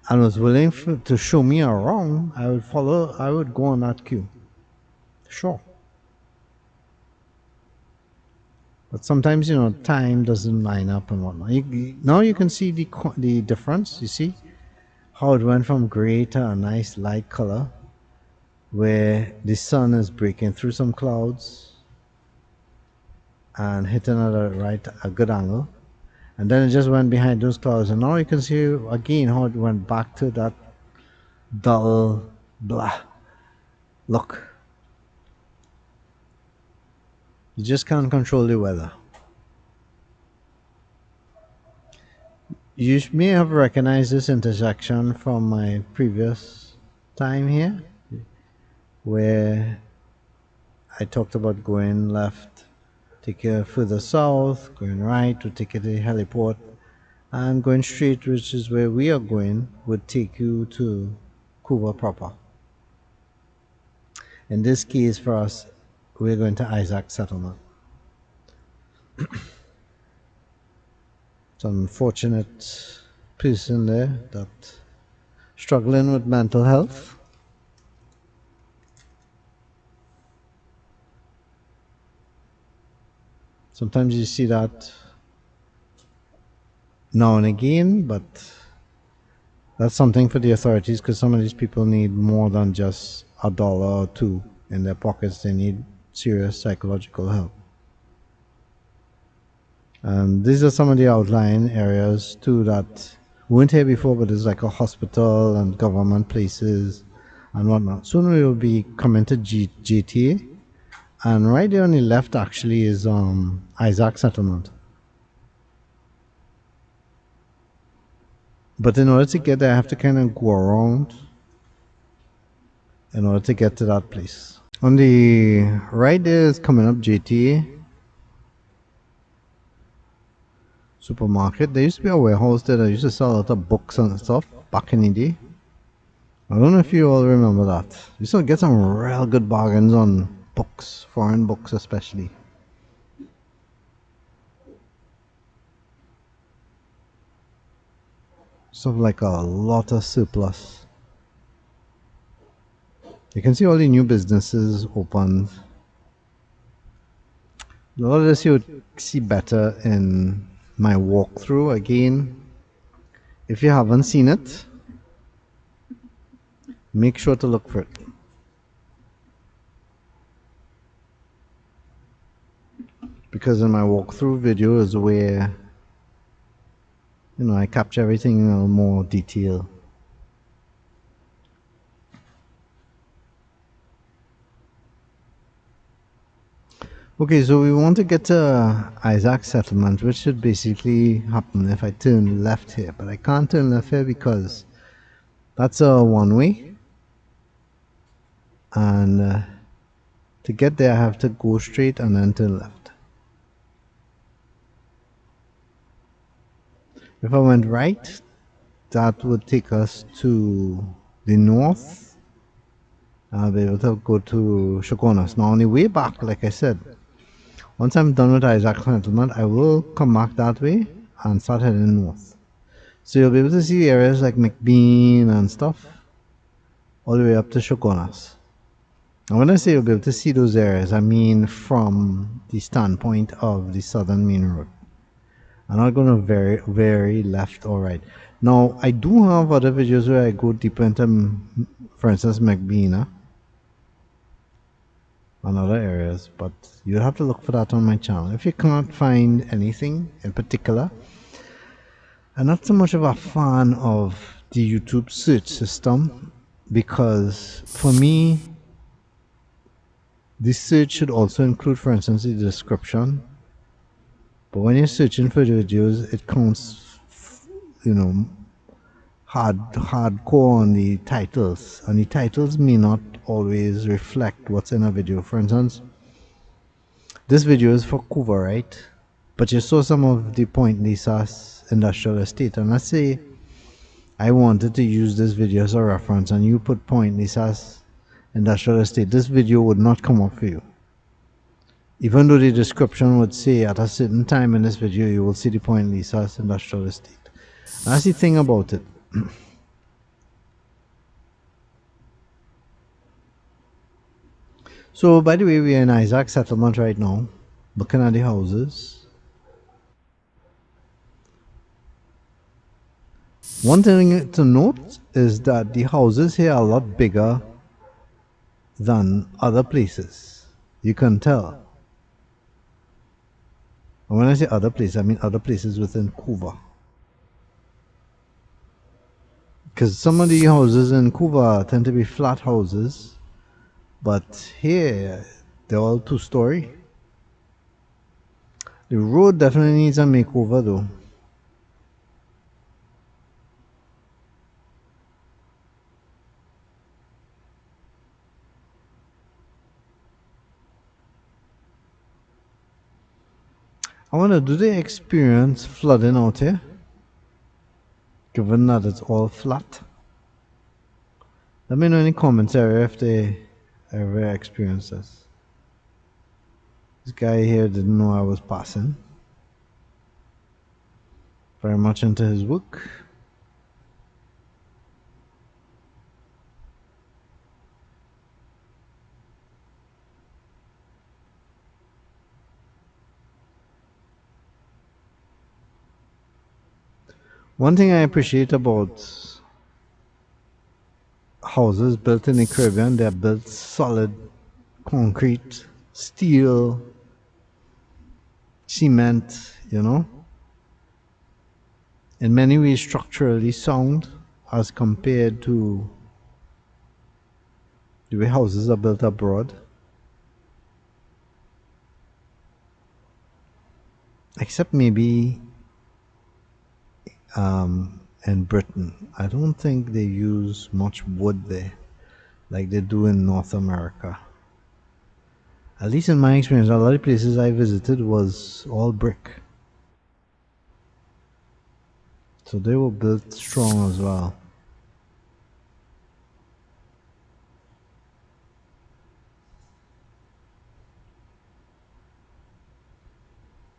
Speaker 1: and was willing to show me around, I would follow. I would go on that queue. Sure. But sometimes, time doesn't line up and whatnot. Now you can see the difference. You see how it went from gray to a nice light color, where the sun is breaking through some clouds and hitting at a good angle, and then it just went behind those clouds, and now you can see again how it went back to that dull blah look. You just can't control the weather. You may have recognized this intersection from my previous time here, where I talked about going left, take you further south, going right to take you to the heliport, and going straight, which is where we are going, would take you to Couva Proper. In this case, for us, we're going to Issac Settlement. Some unfortunate person there that struggling with mental health. Sometimes you see that now and again, but that's something for the authorities, because some of these people need more than just a dollar or two in their pockets. They need serious psychological help. And these are some of the outlying areas too that weren't here before, but there's like a hospital and government places and whatnot. Soon we will be coming to GTA, and right there on the left actually is Issac Settlement. But in order to get there, I have to kind of go around in order to get to that place. On the right there is coming up GTA supermarket. There used to be a warehouse there that used to sell a lot of books and stuff back in the day. I don't know if you all remember that. You used to get some real good bargains on books, foreign books especially. Stuff like a lot of surplus. You can see all the new businesses opened. A lot of this you would see better in my walkthrough. Again, if you haven't seen it, make sure to look for it. Because in my walkthrough video is where I capture everything in a little more detail. Okay, so we want to get to Issac Settlement, which should basically happen if I turn left here. But I can't turn left here because that's a one-way. And to get there, I have to go straight and then turn left. If I went right, that would take us to the north. I'll be able to go to Chaguanas. Now on the way back, like I said, once I'm done with Issac Settlement, I will come back that way and start heading north. So you'll be able to see areas like McBean and stuff all the way up to Chaguanas. And when I say you'll be able to see those areas, I mean from the standpoint of the Southern Main Road. I'm not going to vary left or right. Now, I do have other videos where I go deeper into, for instance, McBean and other areas, but you'll have to look for that on my channel. If you can't find anything in particular, I'm not so much of a fan of the YouTube search system, because for me, this search should also include, for instance, the description. But when you're searching for videos, it counts, hardcore on the titles, and the titles may not always reflect what's in a video. For instance, This video is for Couva, right? But you saw some of the Point Lisa's industrial estate, and let's say I wanted to use this video as a reference and you put Point Lisa's industrial estate, this video would not come up for you. Even though the description would say at a certain time in this video you will see the Point Lisa's industrial estate. And that's the thing about it. So by the way, we are in Issac Settlement right now, looking at the houses. One thing to note is that the houses here are a lot bigger than other places. You can tell. And when I say other places, I mean other places within Couva. Because some of the houses in Couva tend to be flat houses, but here they're all two-story. The road definitely needs a makeover though. I wonder, do they experience flooding out here? Given that it's all flat. Let me know in the comments area if they ever experience this. This guy here didn't know I was passing. Very much into his work. One thing I appreciate about houses built in the Caribbean, they're built solid concrete, steel, cement, you know. In many ways structurally sound as compared to the way houses are built abroad. Except maybe in Britain. I don't think they use much wood there like they do in North America. At least in my experience, a lot of places I visited was all brick. So they were built strong as well.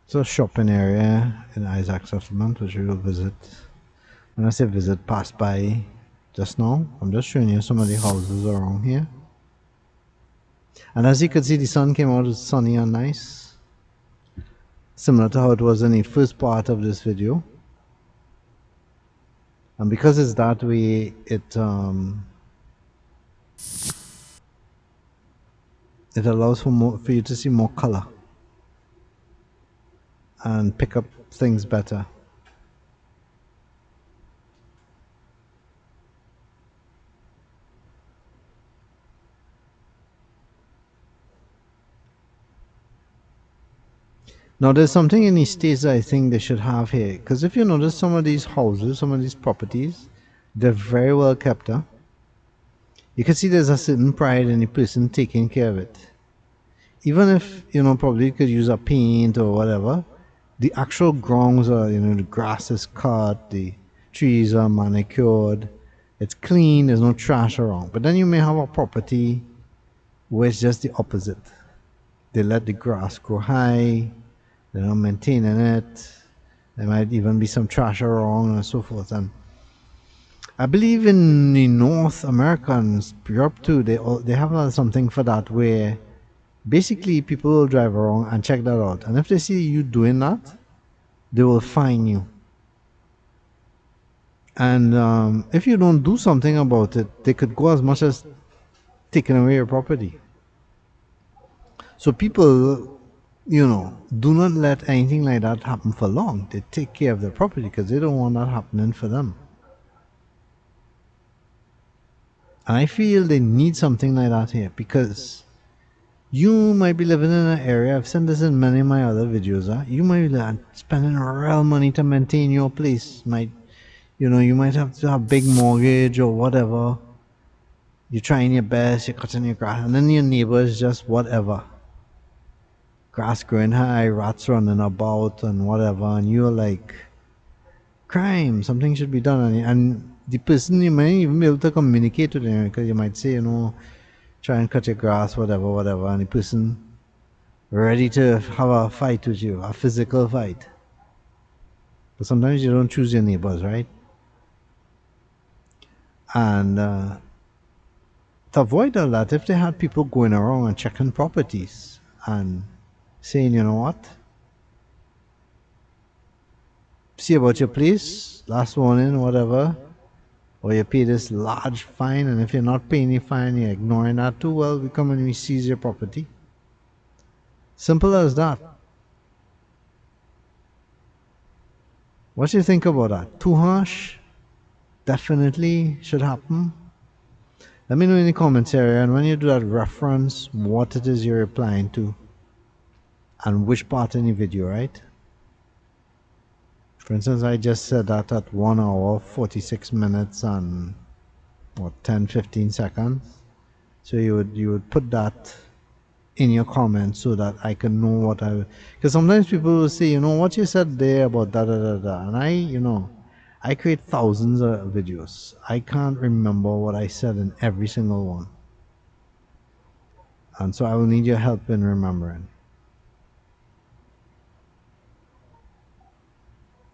Speaker 1: It's a shopping area in Issac Settlement which we will visit. When I say visit, pass by just now. I'm just showing you some of the houses around here. And as you can see, the sun came out, it's sunny and nice. Similar to how it was in the first part of this video. And because it's that way, it allows for you to see more color and pick up things better. Now there's something in these states that I think they should have here, because if you notice some of these houses, some of these properties, they're very well kept up. You can see there's a certain pride in the person taking care of it. Even if, you know, probably you could use a paint or whatever, the actual grounds are, you know, the grass is cut, the trees are manicured, it's clean, there's no trash around. But then you may have a property where it's just the opposite. They let the grass grow high, they're not maintaining it, there might even be some trash around and so forth. And I believe in the North America and Europe too, they have something for that where basically people will drive around and check that out, and if they see you doing that, they will fine you. And if you don't do something about it, they could go as much as taking away your property. So people, you know, do not let anything like that happen for long. They take care of their property because they don't want that happening for them. And I feel they need something like that here, because you might be living in an area, I've said this in many of my other videos, you might be spending real money to maintain your place. You know, you might have to have big mortgage or whatever. You're trying your best, you're cutting your grass, and then your neighbor is just whatever. grass growing high, rats running about, and whatever, and you're like, crime, something should be done. And the person, you might even be able to communicate with them because you might say, try and cut your grass, whatever, whatever, and the person ready to have a fight with you, a physical fight. But sometimes you don't choose your neighbors, right? And to avoid all that, if they had people going around and checking properties and saying, you know what, see about your place, last warning, whatever, or you pay this large fine, and if you're not paying the fine, you're ignoring that too, well, we come and we seize your property. Simple as that. What do you think about that? Too harsh? Definitely should happen. Let me know in the comments area, and when you do that, reference what it is you're replying to and which part in the video, right? For instance, I just said that at 1 hour 46 minutes and what, 10-15 seconds. So you would put that in your comments so that I can know what because sometimes people will say, what you said there about da da da da, and I create thousands of videos. I can't remember what I said in every single one, and so I will need your help in remembering.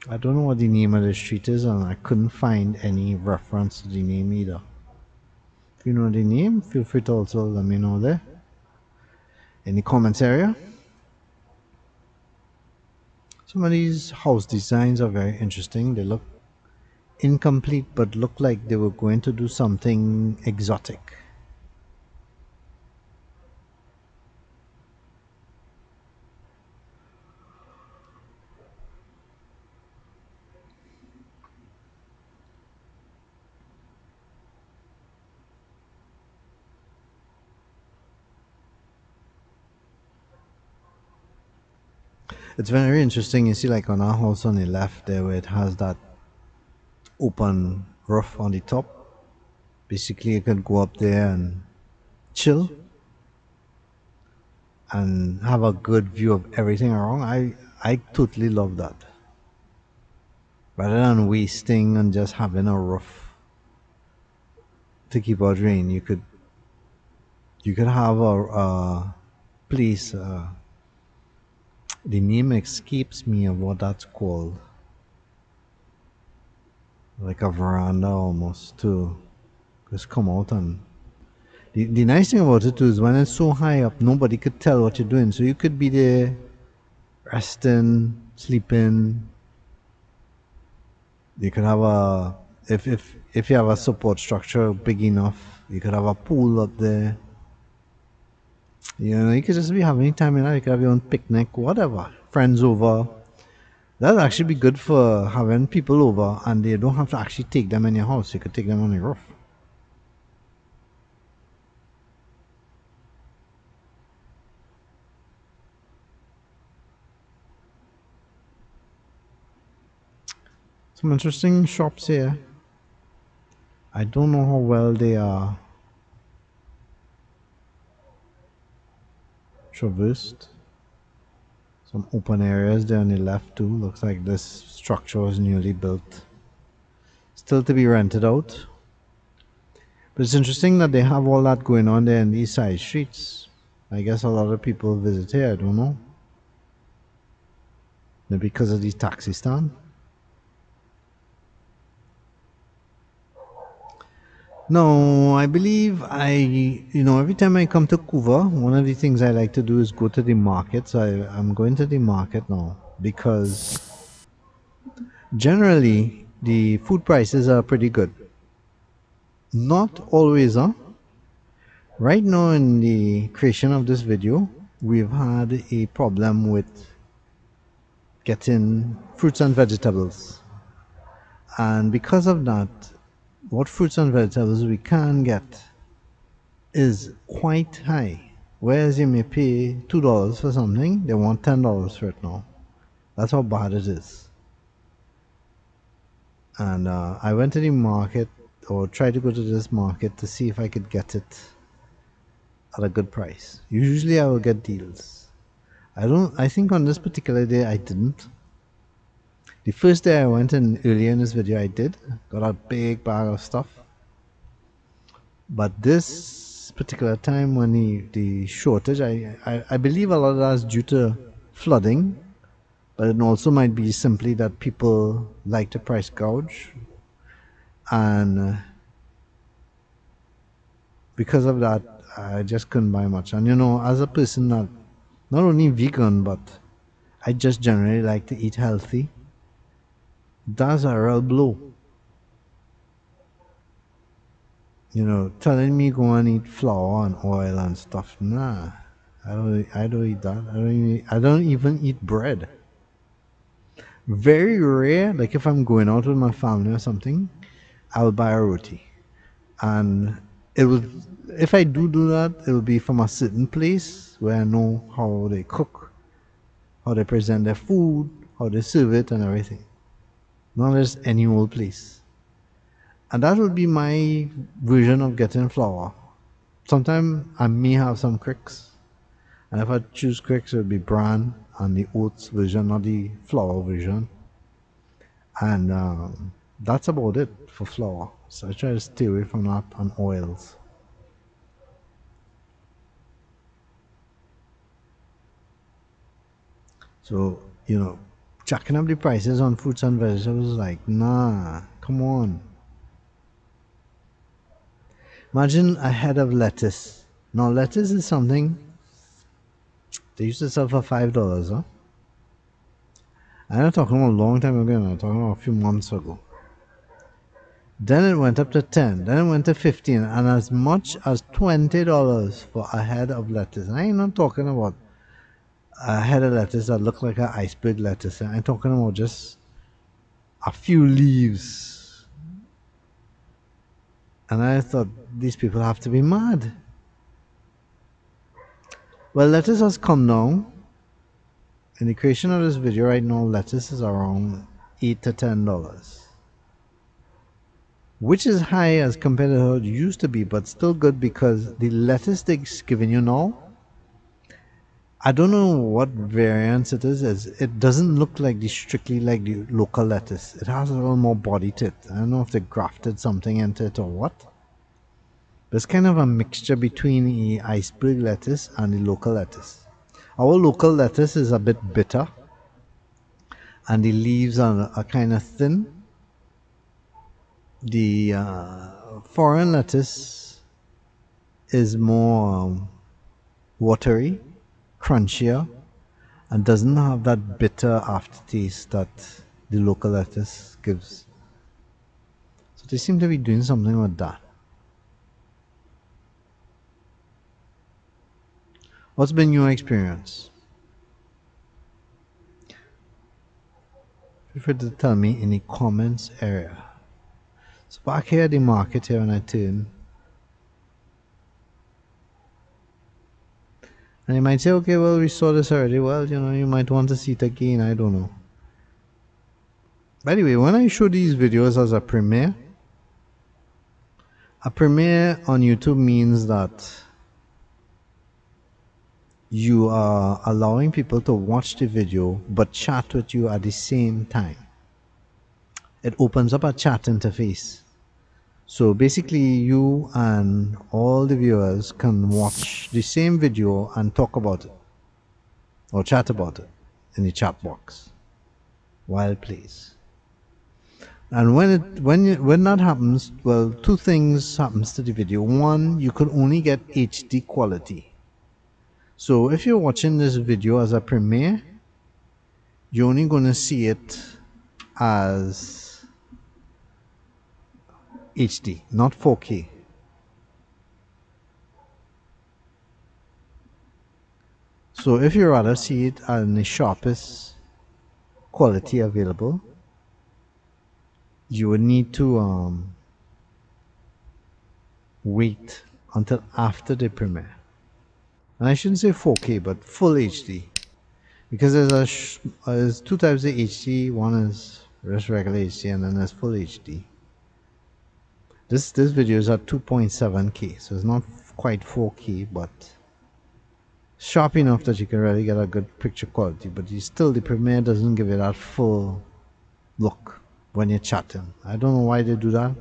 Speaker 1: I don't know what the name of the street is, and I couldn't find any reference to the name either. If you know the name, feel free to also let me know there in the comments area. Some of these house designs are very interesting. They look incomplete but look like they were going to do something exotic. It's very interesting. You see, like on our house on the left there, where it has that open roof on the top. Basically, you can go up there and chill and have a good view of everything around. I totally love that. Rather than wasting and just having a roof to keep out rain, you could have a place. The name escapes me of what that's called. Like a veranda almost to just come out, and the nice thing about it too is when it's so high up, nobody could tell what you're doing. So you could be there resting, sleeping. You could have if you have a support structure big enough, you could have a pool up there. You could just be having time in there. You could have your own picnic, whatever. Friends over. That'd actually be good for having people over, and they don't have to actually take them in your house. You could take them on your roof. Some interesting shops here. I don't know how well they are traversed. Some open areas there on the left too. Looks like this structure was newly built. Still to be rented out. But it's interesting that they have all that going on there in these side streets. I guess a lot of people visit here, I don't know. Maybe because of these taxi stand. No, I believe every time I come to Couva, one of the things I like to do is go to the market. So I'm going to the market now because generally the food prices are pretty good. Not always, huh? Right now in the creation of this video, we've had a problem with getting fruits and vegetables. And because of that, what fruits and vegetables we can get is quite high. Whereas you may pay $2 for something, they want $10 for it now. That's how bad it is. And I went to the market, or tried to go to this market to see if I could get it at a good price. Usually I will get deals. I think on this particular day I didn't. The first day I went in earlier in this video I did. Got a big bag of stuff. But this particular time when the shortage, I believe a lot of that is due to flooding. But it also might be simply that people like to price gouge. And because of that, I just couldn't buy much. And you know, as a person that not only vegan, but I just generally like to eat healthy, that's a real blow. You know, telling me go and eat flour and oil and stuff. Nah, I don't eat that. I don't even eat bread. Very rare, like if I'm going out with my family or something, I'll buy a roti. And it will, if I do that, it will be from a certain place where I know how they cook, how they present their food, how they serve it, and everything. Not just any old place. And that would be my version of getting flour. Sometimes I may have some cricks, and if I choose cricks, it would be bran and the oats version, not the flour version. And that's about it for flour. So I try to stay away from that and oils. So, you know, jacking up the prices on fruits and vegetables is like, nah, come on. Imagine a head of lettuce. Now, lettuce is something they used to sell for $5, huh? I'm not talking about a long time ago, I'm talking about a few months ago. Then it went up to 10, then it went to 15, and as much as $20 for a head of lettuce. And I ain't not talking about a head of lettuce that looked like an iceberg lettuce. I'm talking about just a few leaves. And I thought, these people have to be mad. Well, lettuce has come down. In the creation of this video right now, lettuce is around $8 to $10. Which is high as compared to how it used to be, but still good because the lettuce they're giving you now, I don't know what variance it is. It doesn't look like strictly like the local lettuce. It has a little more body to it. I don't know if they grafted something into it or what. But it's kind of a mixture between the iceberg lettuce and the local lettuce. Our local lettuce is a bit bitter, and the leaves are kind of thin. The foreign lettuce is more watery, crunchier, and doesn't have that bitter aftertaste that the local lettuce gives. So they seem to be doing something with that. What's been your experience? Feel free to tell me in the comments area. So back here at the market here when I turn, and you might say, okay, well, we saw this already. Well, you know, you might want to see it again. I don't know. By the way, when I show these videos as a premiere on YouTube means that you are allowing people to watch the video but chat with you at the same time. It opens up a chat interface. So basically you and all the viewers can watch the same video and talk about it or chat about it in the chat box while it plays. And when that happens, well, two things happens to the video. One, you could only get HD quality. So if you're watching this video as a premiere, you're only going to see it as HD, not 4K. So if you rather see it in the sharpest quality available, you would need to wait until after the premiere. And I shouldn't say 4K, but full HD, because there's two types of HD. One is just regular HD, and then there's full HD. This video is at 2.7K, so it's not quite 4K, but sharp enough that you can really get a good picture quality, but the Premiere doesn't give you that full look when you're chatting. I don't know why they do that.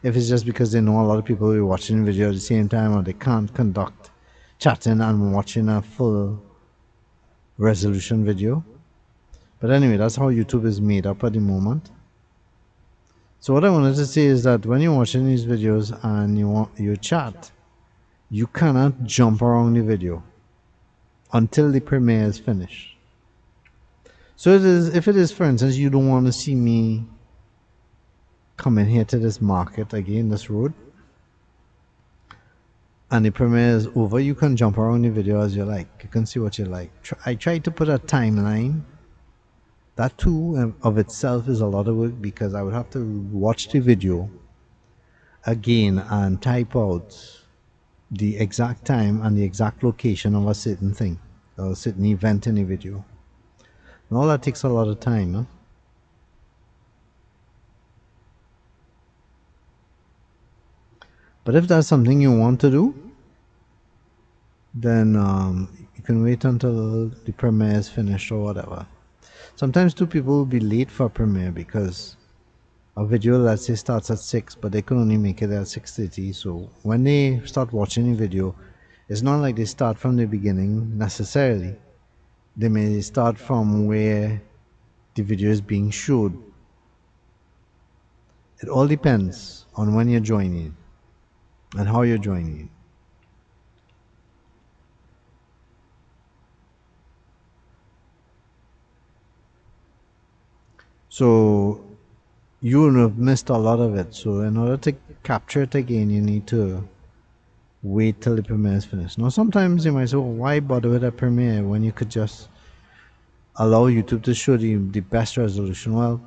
Speaker 1: If it's just because they know a lot of people will be watching video at the same time, or they can't conduct chatting and watching a full resolution video. But anyway, that's how YouTube is made up at the moment. So what I wanted to say is that when you're watching these videos and you chat, you cannot jump around the video until the Premiere is finished. So if it is, for instance, you don't want to see me coming here to this market again, this road, and the Premiere is over, you can jump around the video as you like. You can see what you like. I tried to put a timeline. That too of itself is a lot of work, because I would have to watch the video again and type out the exact time and the exact location of a certain thing, or a certain event in the video. And all that takes a lot of time, huh? But if that's something you want to do, then you can wait until the Premiere is finished or whatever. Sometimes two people will be late for Premiere because a video, let's say, starts at 6, but they can only make it at 6:30. So when they start watching the video, it's not like they start from the beginning necessarily. They may start from where the video is being showed. It all depends on when you're joining and how you're joining. So you will have missed a lot of it. So in order to capture it again, you need to wait till the Premiere is finished. Now sometimes you might say, well, why bother with a Premiere when you could just allow YouTube to show the best resolution? Well,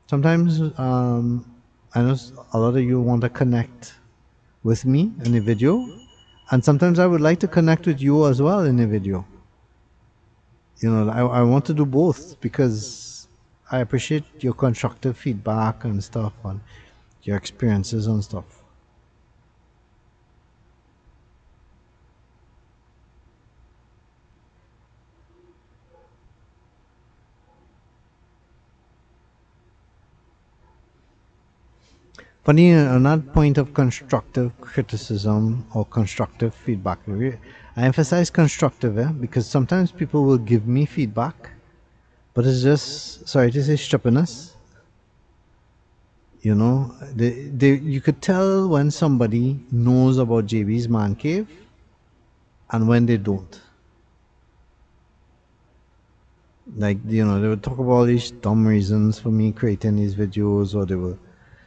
Speaker 1: sometimes I know a lot of you want to connect with me in the video, and sometimes I would like to connect with you as well in the video. You know, I want to do both, because I appreciate your constructive feedback and stuff, and your experiences and stuff. Funny, on that point of constructive criticism or constructive feedback, I emphasize constructive, because sometimes people will give me feedback, but it's just, sorry to say, stupidness. You know, you could tell when somebody knows about JB's man cave and when they don't. Like, you know, they would talk about these dumb reasons for me creating these videos, or they will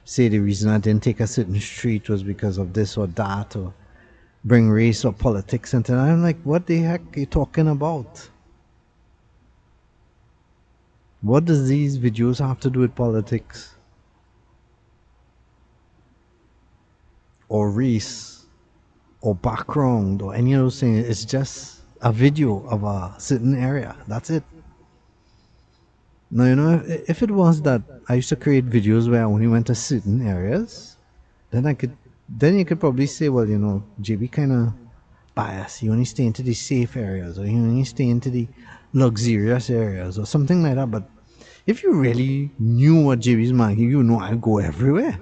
Speaker 1: say the reason I didn't take a certain street was because of this or that, or bring race or politics into it. I'm like, what the heck are you talking about? What does these videos have to do with politics? Or race? Or background? Or any of those things? It's just a video of a certain area. That's it. Now, you know, if it was that I used to create videos where I only went to certain areas, then you could probably say, well, you know, JB kind of biased. You only stay into the safe areas, or you only stay into the luxurious areas, or something like that. But if you really knew what JB's market, you know I go everywhere.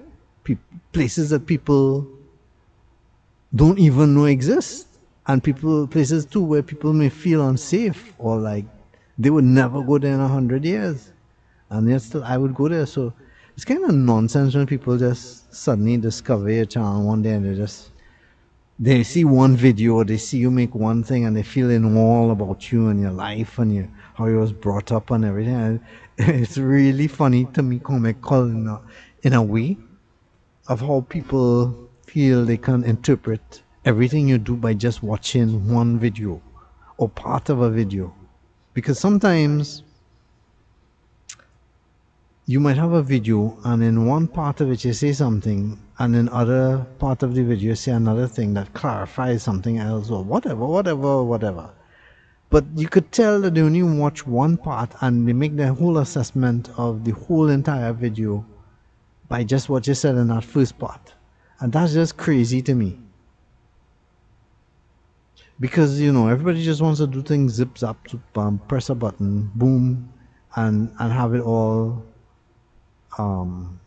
Speaker 1: Places that people don't even know exist, and places too where people may feel unsafe, or like they would never go there in 100 years, and yet still I would go there. So it's kind of nonsense when people just suddenly discover your channel one day, and they see one video, or they see you make one thing, and they feel in all about you and your life and how you was brought up and everything. And it's really funny to me, comical in a way, of how people feel they can interpret everything you do by just watching one video or part of a video. Because sometimes you might have a video, and in one part of it you say something, and in other part of the video you say another thing that clarifies something else, or whatever. But you could tell that they only watch one part, and they make their whole assessment of the whole entire video by just what you said in that first part. And that's just crazy to me. because everybody just wants to do things zip zap zoop, press a button, boom, and have it all um,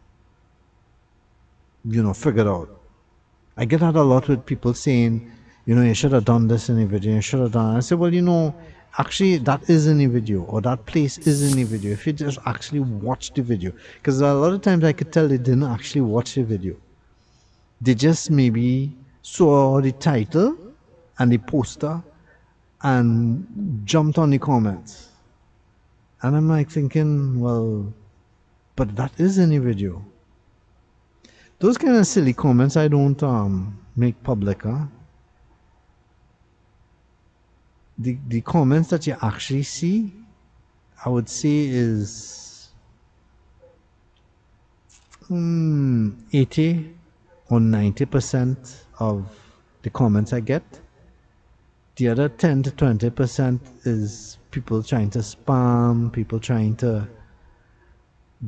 Speaker 1: figured out. I get that a lot with people saying, you should have done this in a video, you should have done. I say, well, actually that is in a video, or that place is in a video. If you just actually watch the video, because a lot of times I could tell they didn't actually watch the video. They just maybe saw the title and the poster and jumped on the comments. And I'm like thinking, well, but that is in the video. Those kind of silly comments I don't make public, huh? The comments that you actually see, I would say is 80 or 90% of the comments I get. The other 10 to 20% is people trying to spam, people trying to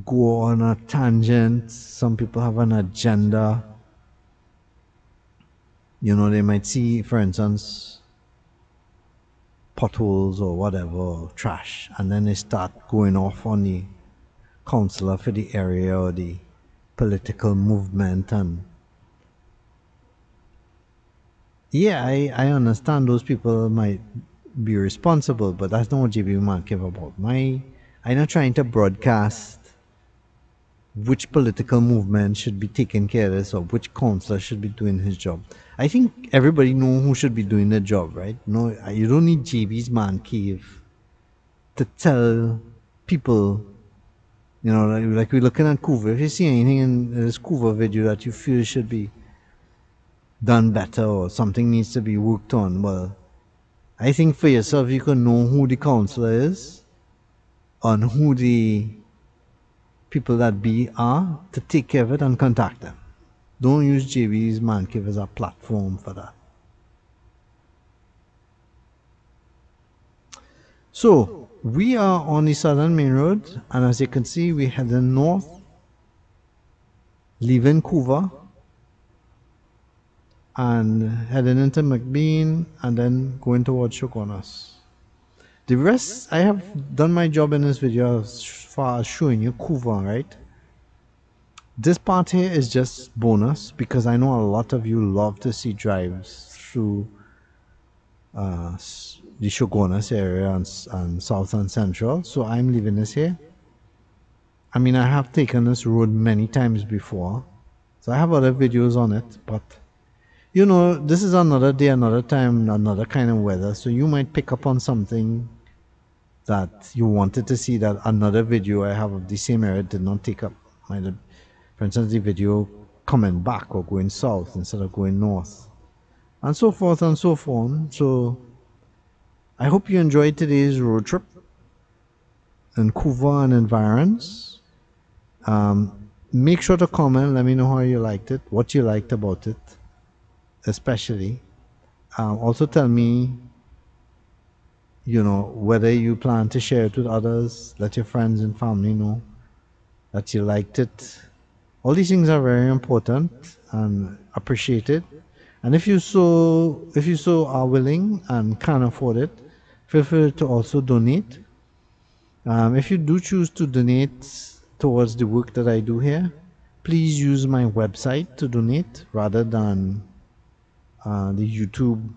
Speaker 1: go on a tangent. Some people have an agenda. They might see, for instance, potholes or whatever, or trash, and then they start going off on the councillor for the area or the political movement. And yeah, I understand those people might be responsible, but that's not what JB Man care about. I'm not trying to broadcast which political movement should be taking care of this or which councillor should be doing his job. I think everybody know who should be doing the job, right? No, you don't need JB's Man Cave to tell people, like we're looking at Couva. If you see anything in this Couva video that you feel should be done better or something needs to be worked on, well, I think for yourself you can know who the councillor is and who the people that be are to take care of it and contact them. Don't use JB's Man Cave as a platform for that. So we are on the Southern Main Road, and as you can see, we're heading north, leaving Couva and heading into McBean and then going towards Chaguanas. The rest, I have done my job in this video as far as showing you Couva, right? This part here is just bonus because I know a lot of you love to see drives through the Chaguanas area and South and Central, so I'm leaving this here. I mean, I have taken this road many times before, so I have other videos on it, but this is another day, another time, another kind of weather, so you might pick up on something that you wanted to see that another video I have of the same area did not take up. For instance, the video coming back or going south instead of going north, and so forth and so on. So I hope you enjoyed today's road trip in Couva and Environs. Make sure to comment, let me know how you liked it, what you liked about it especially. Also tell me whether you plan to share it with others. Let your friends and family know that you liked it. All these things are very important and appreciated. And if you so are willing and can afford it, feel free to also donate. If you do choose to donate towards the work that I do here, please use my website to donate rather than the YouTube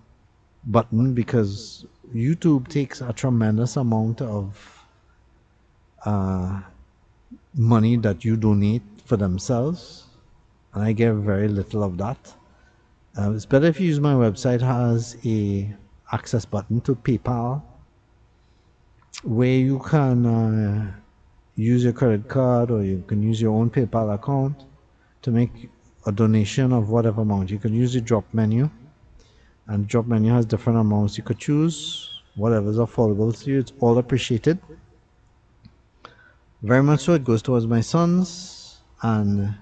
Speaker 1: button, because YouTube takes a tremendous amount of money that you donate for themselves, and I get very little of that. It's better if you use my website. It has a access button to PayPal where you can use your credit card, or you can use your own PayPal account to make a donation of whatever amount. You can use the drop menu, and the drop menu has different amounts you could choose. Whatever is affordable to you, it's all appreciated. Very much so. It goes towards my sons, and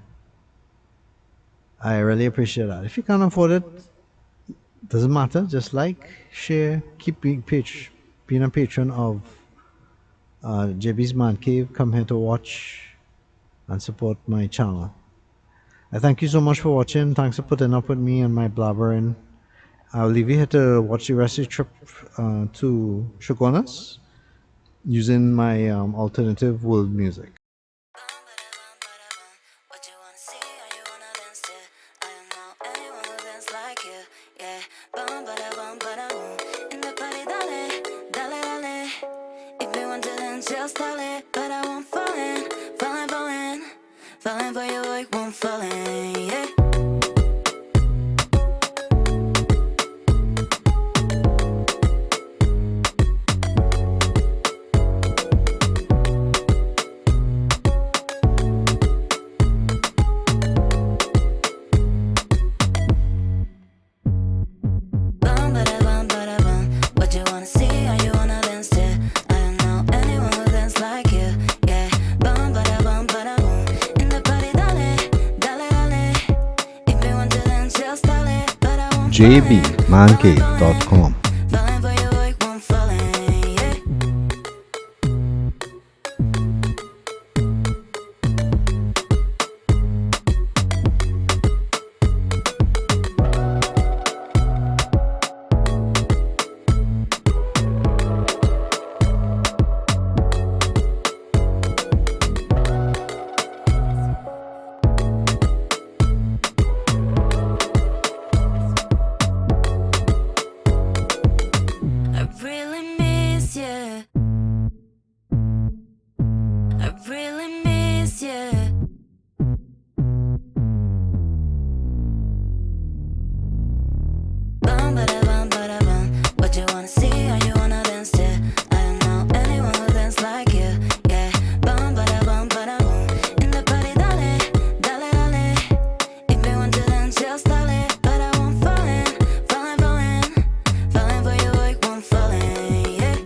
Speaker 1: I really appreciate that. If you can't afford it, doesn't matter. Just like, share, keep being a patron of JB's Man Cave. Come here to watch and support my channel. I thank you so much for watching. Thanks for putting up with me and my blabbering. I'll leave you here to watch the rest of the trip to Chaguanas using my alternative world music.
Speaker 2: What you wanna see, or you wanna dance to? I don't know anyone who dance like you. Yeah, bum bada boom. In the party, dale. If you want to dance, just tell it. But I won't falling. Falling for you, I won't falling. Yeah. What you wanna see, or you wanna dance to? I don't know anyone who dance like you. Yeah, bum bada boom. In the party, dale. If you want to dance, just tell it. But I won't
Speaker 1: jbmancave.com.
Speaker 2: falling for you, I won't falling. Yeah. I really miss you. I really miss you. Bum bada bum. What you wanna see, or you wanna dance to? I don't know anyone who dance like you. Yeah, bum bada boom. In the party, dale. If you want to dance, just tell it. But I won't falling for you, I won't falling. Yeah.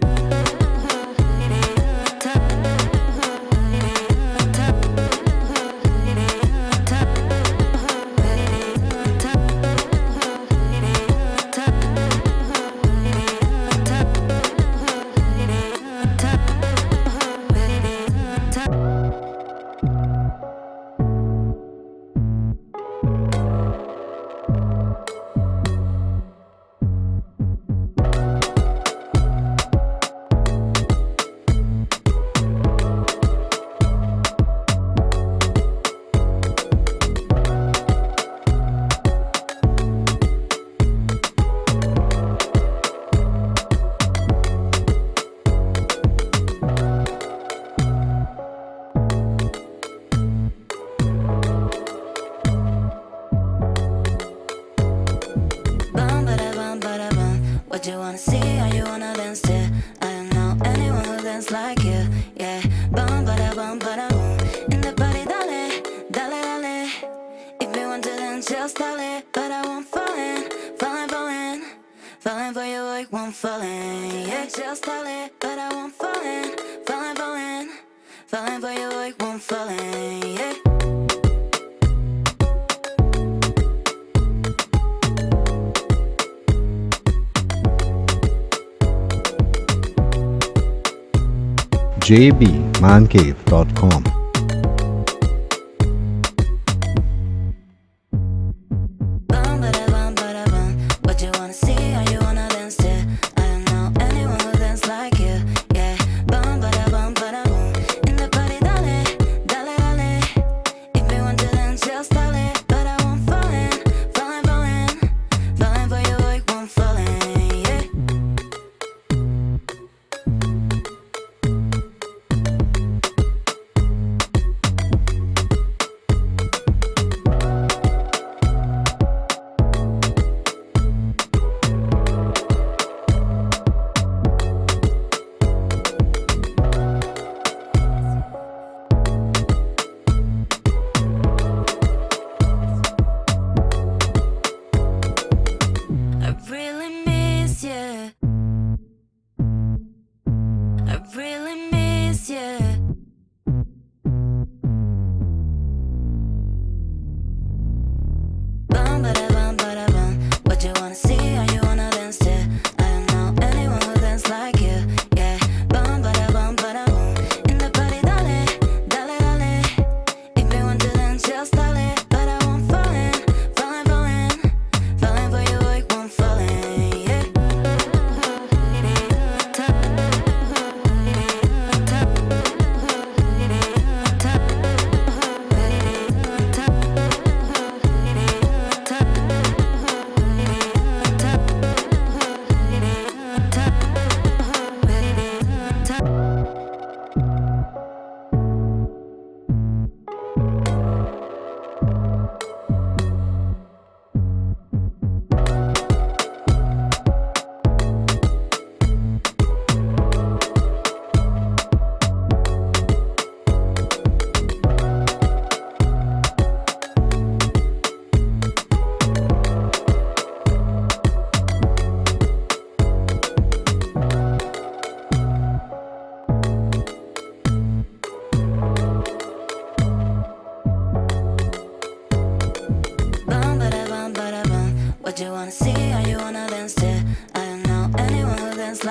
Speaker 2: What you wanna see, or you wanna dance to? I don't know anyone who dance like you. Yeah, bum bada boom. In the party, dale. If you want to dance, just tell it. But I won't falling for you, I won't falling. Yeah, just tell it. But I won't falling for you, I won't falling. Yeah.
Speaker 1: jbmancave.com.
Speaker 2: Bum bada bum. What you wanna see, or you wanna dance to? I don't know anyone who dance like you. Yeah, bum bada boom. In the party, dale. If you want to dance, just tell it. But I won't falling for you, I won't falling. Yeah.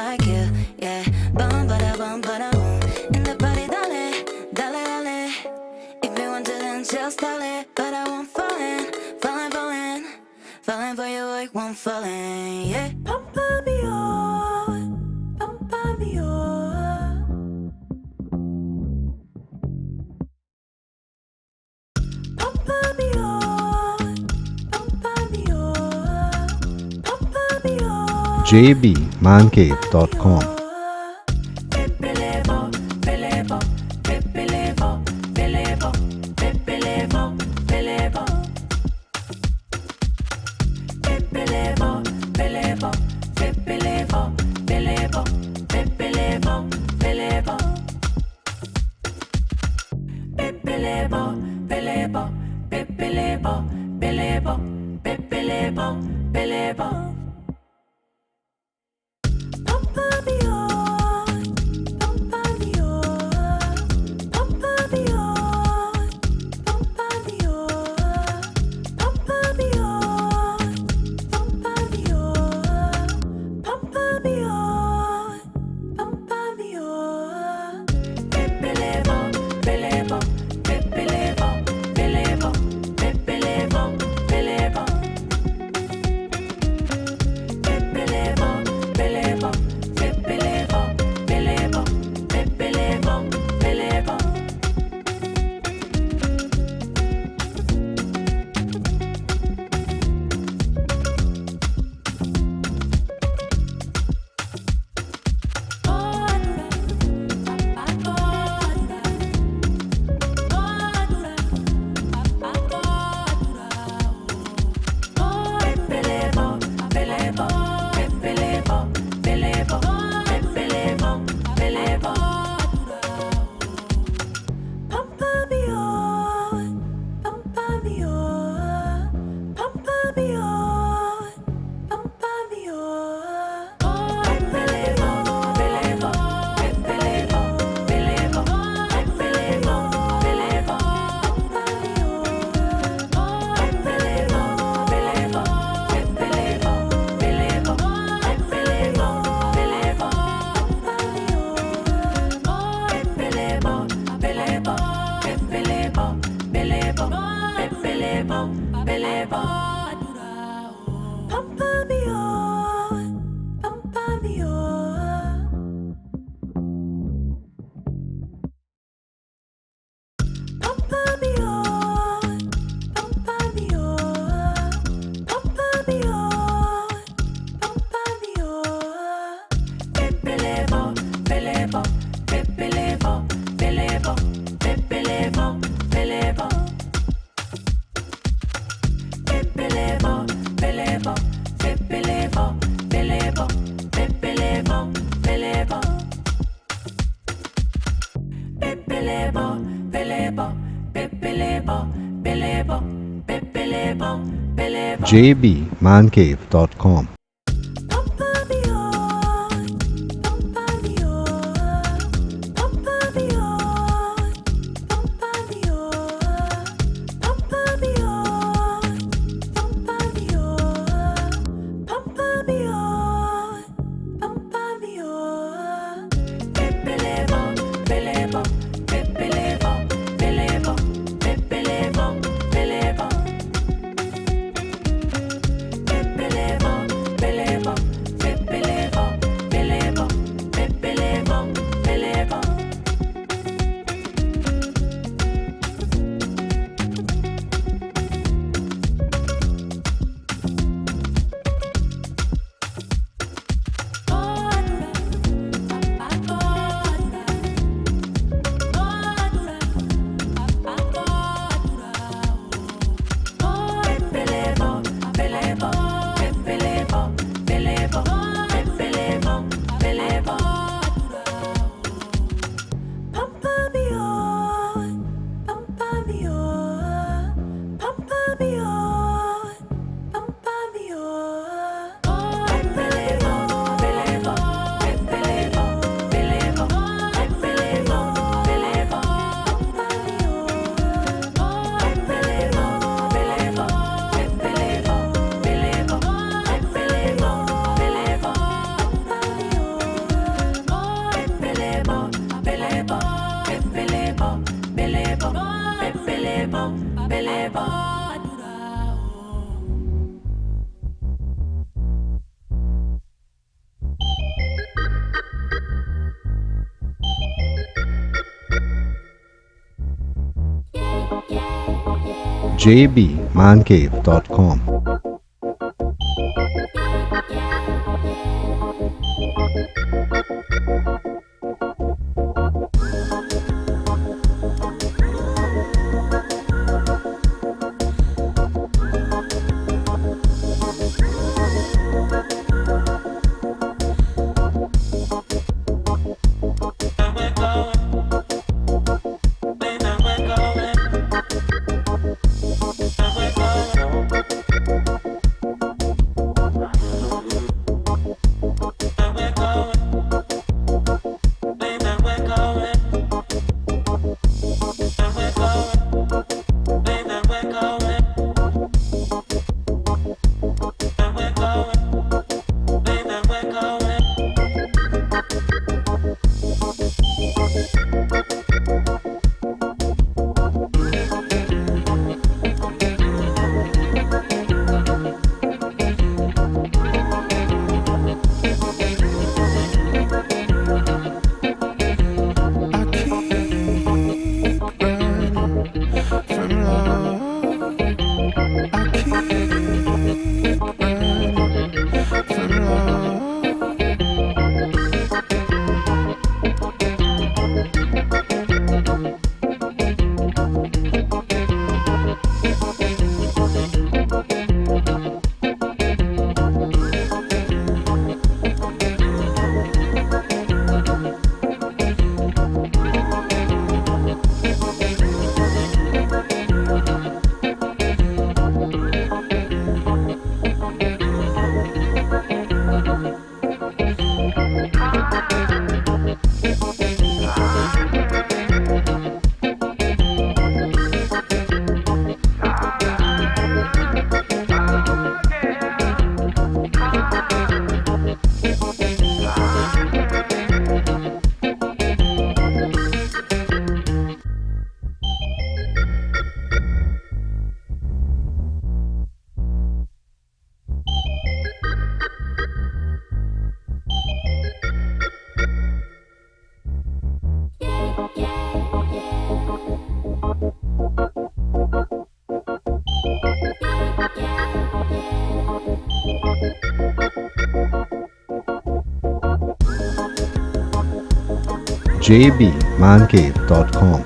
Speaker 2: like you, yeah. Bum bada boom. In the party, dale, dale, dale. If you want to dance, just tell it. But I won't fall in, falling, falling. Falling for you, I won't fall in, yeah. Pump me on, pump me on. Pump me on, pump me on. Pump me on.
Speaker 1: jbmancave.com. jbmancave.com. jbmancave.com. jbmancave.com.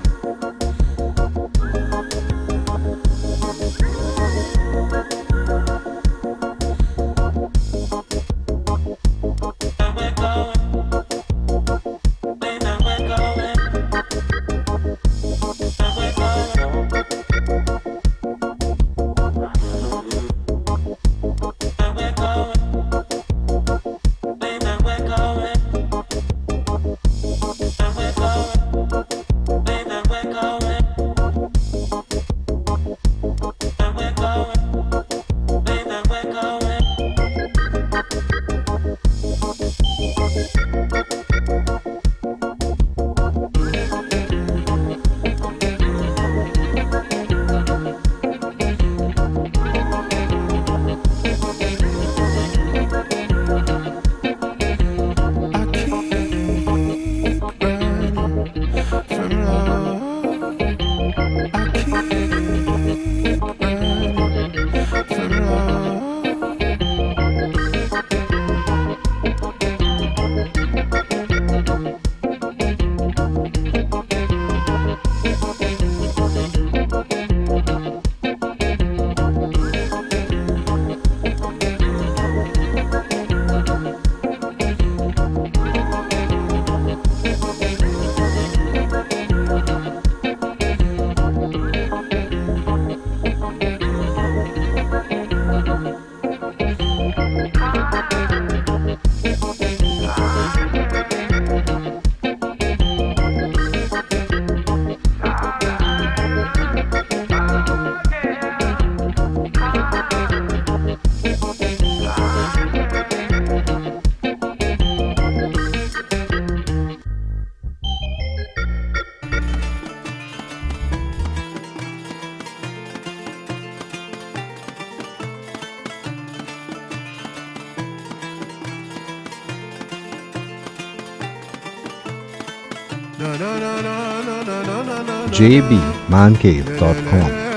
Speaker 1: jbmancave.com.